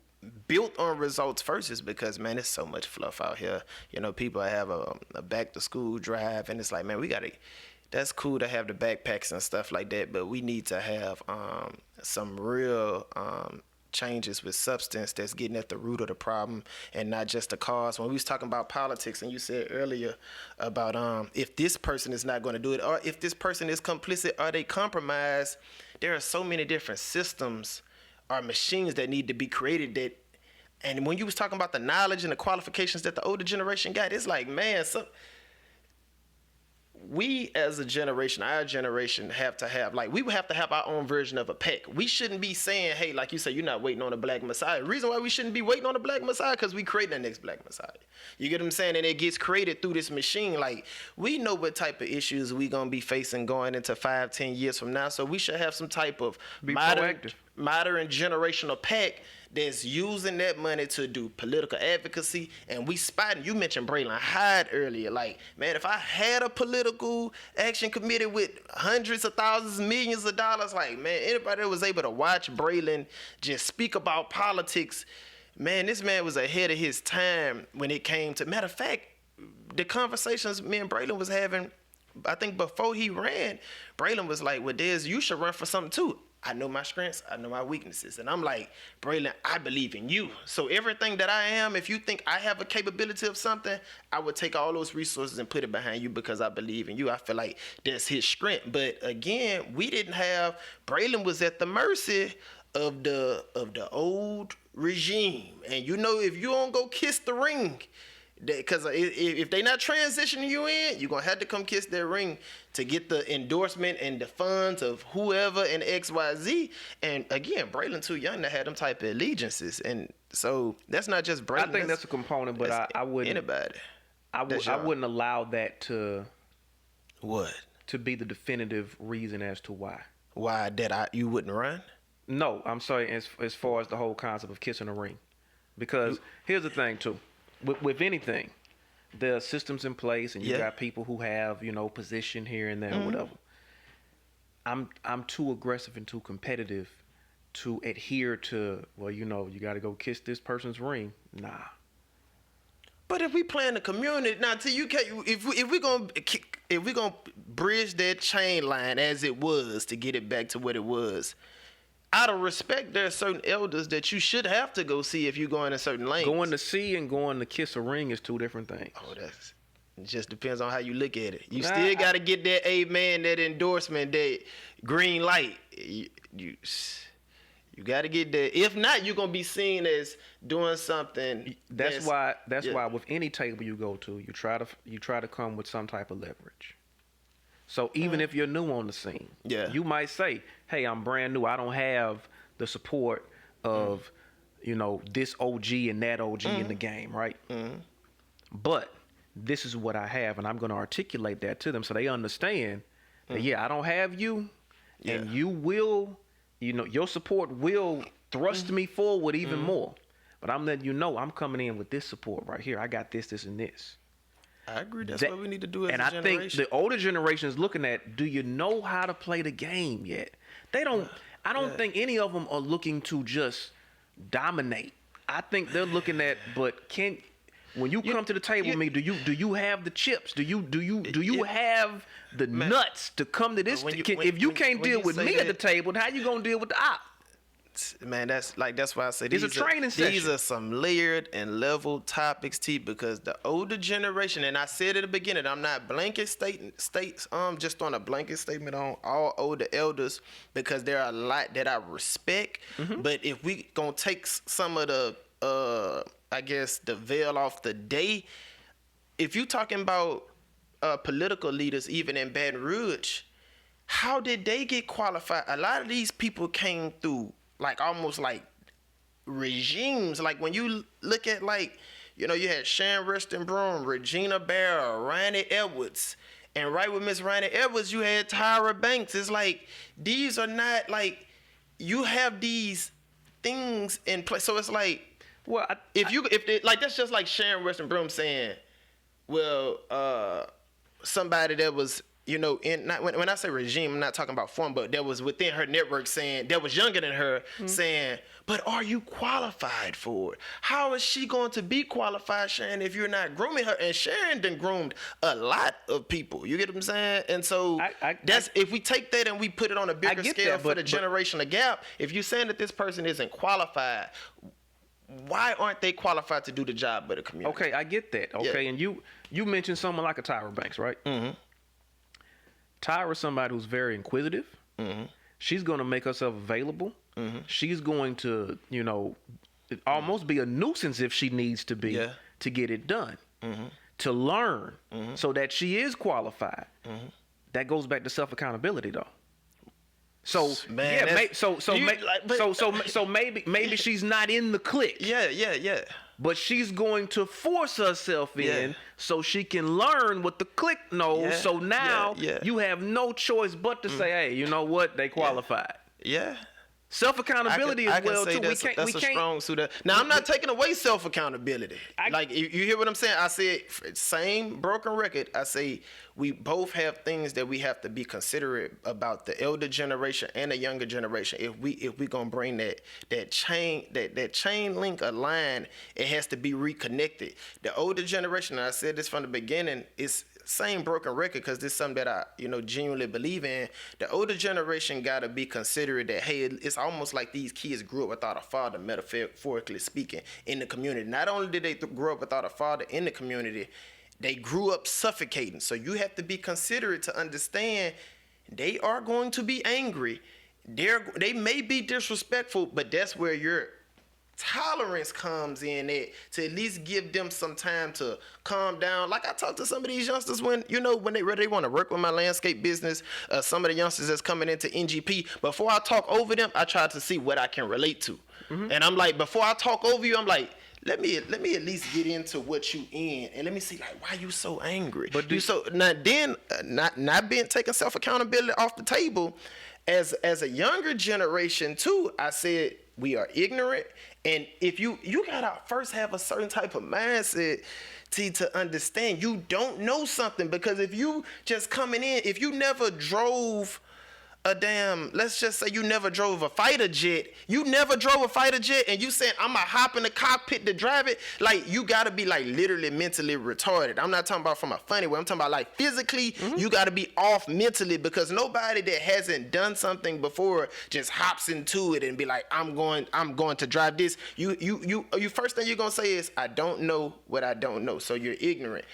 built on results first is because, man, there's so much fluff out here. You know, people have a back to school drive, and it's like, man, that's cool to have the backpacks and stuff like that, but we need to have some real changes with substance that's getting at the root of the problem and not just the cause. When we was talking about politics, and you said earlier about if this person is not going to do it, or if this person is complicit, or they compromised, there are so many different systems or machines that need to be created that. And when you was talking about the knowledge and the qualifications that the older generation got, it's like, man, we as a generation, our generation have to have, like, we would have to have our own version of a pack. We shouldn't be saying, hey, like you said, you're not waiting on a black messiah. The reason why we shouldn't be waiting on a black messiah, because we creating the next black messiah. You get what I'm saying? And it gets created through this machine. Like, we know what type of issues we going to be facing going into 5-10 years from now. So we should have some type of modern generational pack that's using that money to do political advocacy. And we spotting, you mentioned Braylon Hyde earlier. Like, man, if I had a political action committee with hundreds of thousands, millions of dollars, like, man, anybody that was able to watch Braylon just speak about politics, man, this man was ahead of his time when it came to, matter of fact, the conversations me and Braylon was having, I think before he ran, Braylon was like, well, Dez, you should run for something too. I know my strengths, I know my weaknesses. And I'm like, Braylon, I believe in you. So everything that I am, if you think I have a capability of something, I would take all those resources and put it behind you because I believe in you. I feel like that's his strength. But again, we didn't have, Braylon was at the mercy of the old regime. And you know, if you don't go kiss the ring, because if they not transitioning you in, you're going to have to come kiss their ring to get the endorsement and the funds of whoever and XYZ. And again, Braylon too young to have them type of allegiances. And so that's not just Braylon. I think that's a component, but I wouldn't. Anybody. I wouldn't allow that to. What? To be the definitive reason as to why. Why you wouldn't run? No, I'm sorry. As far as the whole concept of kissing a ring, because here's the thing too. With anything, there are systems in place, and you got people who have, position here and there, or whatever. I'm too aggressive and too competitive to adhere to. Well, you got to go kiss this person's ring. Nah. But if we play in the community now, if we gonna bridge that chain line as it was to get it back to what it was. Out of respect, there are certain elders that you should have to go see if you go in a certain lane. Going to see and going to kiss a ring is two different things. Oh, it just depends on how you look at it. You still got to get that amen, that endorsement, that green light. You got to get that. If not, you're gonna be seen as doing something. That's why with any table you go to, you try to come with some type of leverage. So even if you're new on the scene, you might say, hey, I'm brand new. I don't have the support of, this OG and that OG in the game, right? But this is what I have, and I'm going to articulate that to them so they understand that, I don't have you, and you will, your support will thrust me forward even more. But I'm letting you know I'm coming in with this support right here. I got this, this, and this. I agree. That's what we need to do as a generation. And I think the older generation is looking at, do you know how to play the game yet? They don't. I don't think any of them are looking to just dominate. I think they're looking at, but when you come to the table with me, do you have the chips? Do you have the nuts to come to this? If you can't deal with me at the table, how you gonna deal with the op? Man, that's why I say it's a training session. These are some layered and level topics, T, because the older generation, and I said at the beginning, I'm not blanket just on a blanket statement on all older elders, because there are a lot that I respect. But if we gonna take some of the I guess the veil off the day, if you talking about political leaders, even in Baton Rouge, how did they get qualified? A lot of these people came through almost like regimes. Like when you look at you had Sharon Rustin Broom, Regina Barrow, Ronnie Edwards, and right with Miss Ronnie Edwards, you had Tyra Banks. It's like these are not you have these things in place. So it's like, well, that's just like Sharon Rustin Broom saying, well, somebody that was. When I say regime, I'm not talking about form, but that was within her network saying, that was younger than her, saying, but are you qualified for it? How is she going to be qualified, Sharon, if you're not grooming her? And Sharon done groomed a lot of people. You get what I'm saying? And so if we take that and we put it on a bigger scale for the generational gap, if you're saying that this person isn't qualified, why aren't they qualified to do the job of the community? Okay, I get that. Okay, and you mentioned someone like a Tyra Banks, right? Mm-hmm. Tyra's somebody who's very inquisitive. Mm-hmm. She's going to make herself available. Mm-hmm. She's going to, almost be a nuisance if she needs to be to get it done, to learn so that she is qualified. That goes back to self-accountability, though. So maybe she's not in the clique. Yeah. But she's going to force herself in so she can learn what the clique knows. Yeah. So now you have no choice but to say, hey, you know what? They qualified. Yeah. Self-accountability as well, too. That's a strong suit. Now, I'm not taking away self-accountability. You hear what I'm saying? I said, same broken record, I say we both have things that we have to be considerate about the elder generation and the younger generation. If we gonna bring that chain link, a line, it has to be reconnected. The older generation, and I said this from the beginning, is same broken record, because this is something that I, genuinely believe in. The older generation got to be considerate that, hey, it's almost like these kids grew up without a father, metaphorically speaking, in the community. Not only did they grow up without a father in the community, they grew up suffocating. So you have to be considerate to understand they are going to be angry. They may be disrespectful, but that's where your tolerance comes in, to at least give them some time to calm down. Like I talk to some of these youngsters when they want to work with my landscape business, some of the youngsters that's coming into NGP, before I talk over them, I try to see what I can relate to. Mm-hmm. And I'm like, before I talk over you, I'm like, let me at least get into what you in, and let me see, like, why you so angry. But not being taking self-accountability off the table. As a younger generation too, I said we are ignorant, and if you gotta first have a certain type of mindset to understand you don't know something, because if you just coming in, if you never drove let's just say you never drove a fighter jet, and you saying I'm gonna hop in the cockpit to drive it, like, you gotta be like literally mentally retarded. I'm not talking about from a funny way, I'm talking about like physically. Mm-hmm. You gotta be off mentally, because nobody that hasn't done something before just hops into it and be like, I'm going to drive this. You first thing you're gonna say is, I don't know what I don't know, so you're ignorant.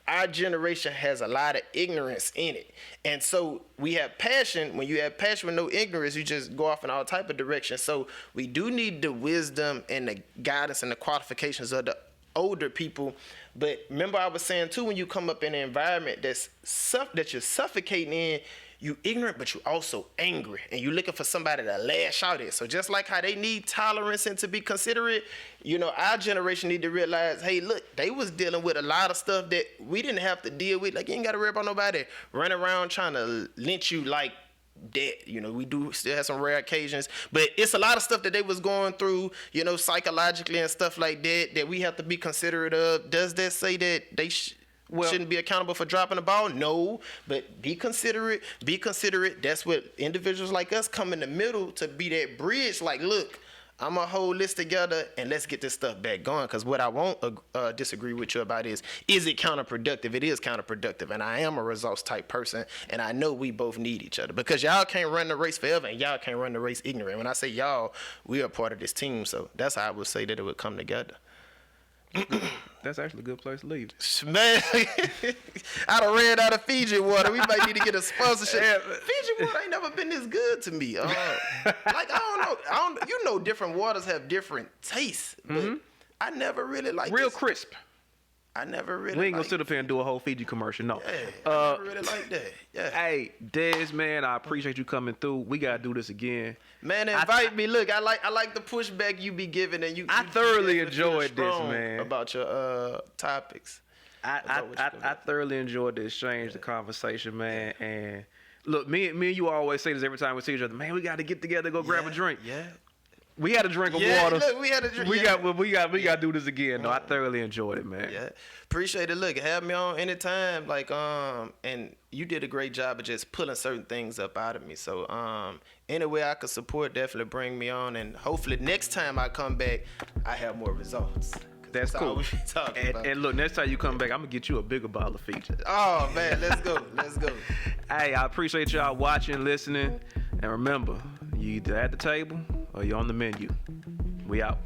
Our generation has a lot of ignorance in it. And so we have passion. When you have passion with no ignorance, you just go off in all type of directions. So we do need the wisdom and the guidance and the qualifications of the older people. But remember, I was saying too, when you come up in an environment that you're suffocating in, you ignorant, but you also angry, and you looking for somebody to lash out at. So just like how they need tolerance and to be considerate, our generation need to realize, hey, look, they was dealing with a lot of stuff that we didn't have to deal with. Like, you ain't got to worry about nobody running around trying to lynch you like that. We do still have some rare occasions, but it's a lot of stuff that they was going through, psychologically and stuff like that we have to be considerate of. Does that say that they shouldn't be accountable for dropping the ball? No, but be considerate. That's what individuals like us come in the middle to be that bridge. Like, look, I'm gonna hold this together and let's get this stuff back going. Because what I won't disagree with you about is it counterproductive? It is counterproductive, and I am a results type person, and I know we both need each other, because y'all can't run the race forever, and y'all can't run the race ignorant. When I say y'all, we are part of this team, so that's how I would say that it would come together. That's actually a good place to leave. Man, I done ran out of Fiji water. We might need to get a sponsorship. Fiji water ain't never been this good to me. I don't know. Different waters have different tastes, but I never really liked real crisp. I never really. We ain't gonna sit up here and do a whole Fiji commercial, no. Yeah, I never really like that. Yeah. Hey, Des, man, I appreciate you coming through. We gotta do this again. Man, invite me. Look, I like the pushback you be giving, and you. I thoroughly enjoyed this, man. About your topics. I thoroughly enjoyed the exchange, the conversation, man. And look, me and you always say this every time we see each other. Man, we got to get together, go grab a drink. Yeah. We had a drink of water. Look, we had a drink. We got to do this again. No, I thoroughly enjoyed it, man. Yeah, appreciate it. Look, have me on anytime. Like, and you did a great job of just pulling certain things up out of me. So, any way I could support, definitely bring me on. And hopefully next time I come back, I have more results. That's cool. All we be talking about. And look, next time you come back, I'm gonna get you a bigger bottle of Fiji. Oh man, let's go. Hey, I appreciate y'all watching, listening, and remember, you either at the table or you're on the menu. We out.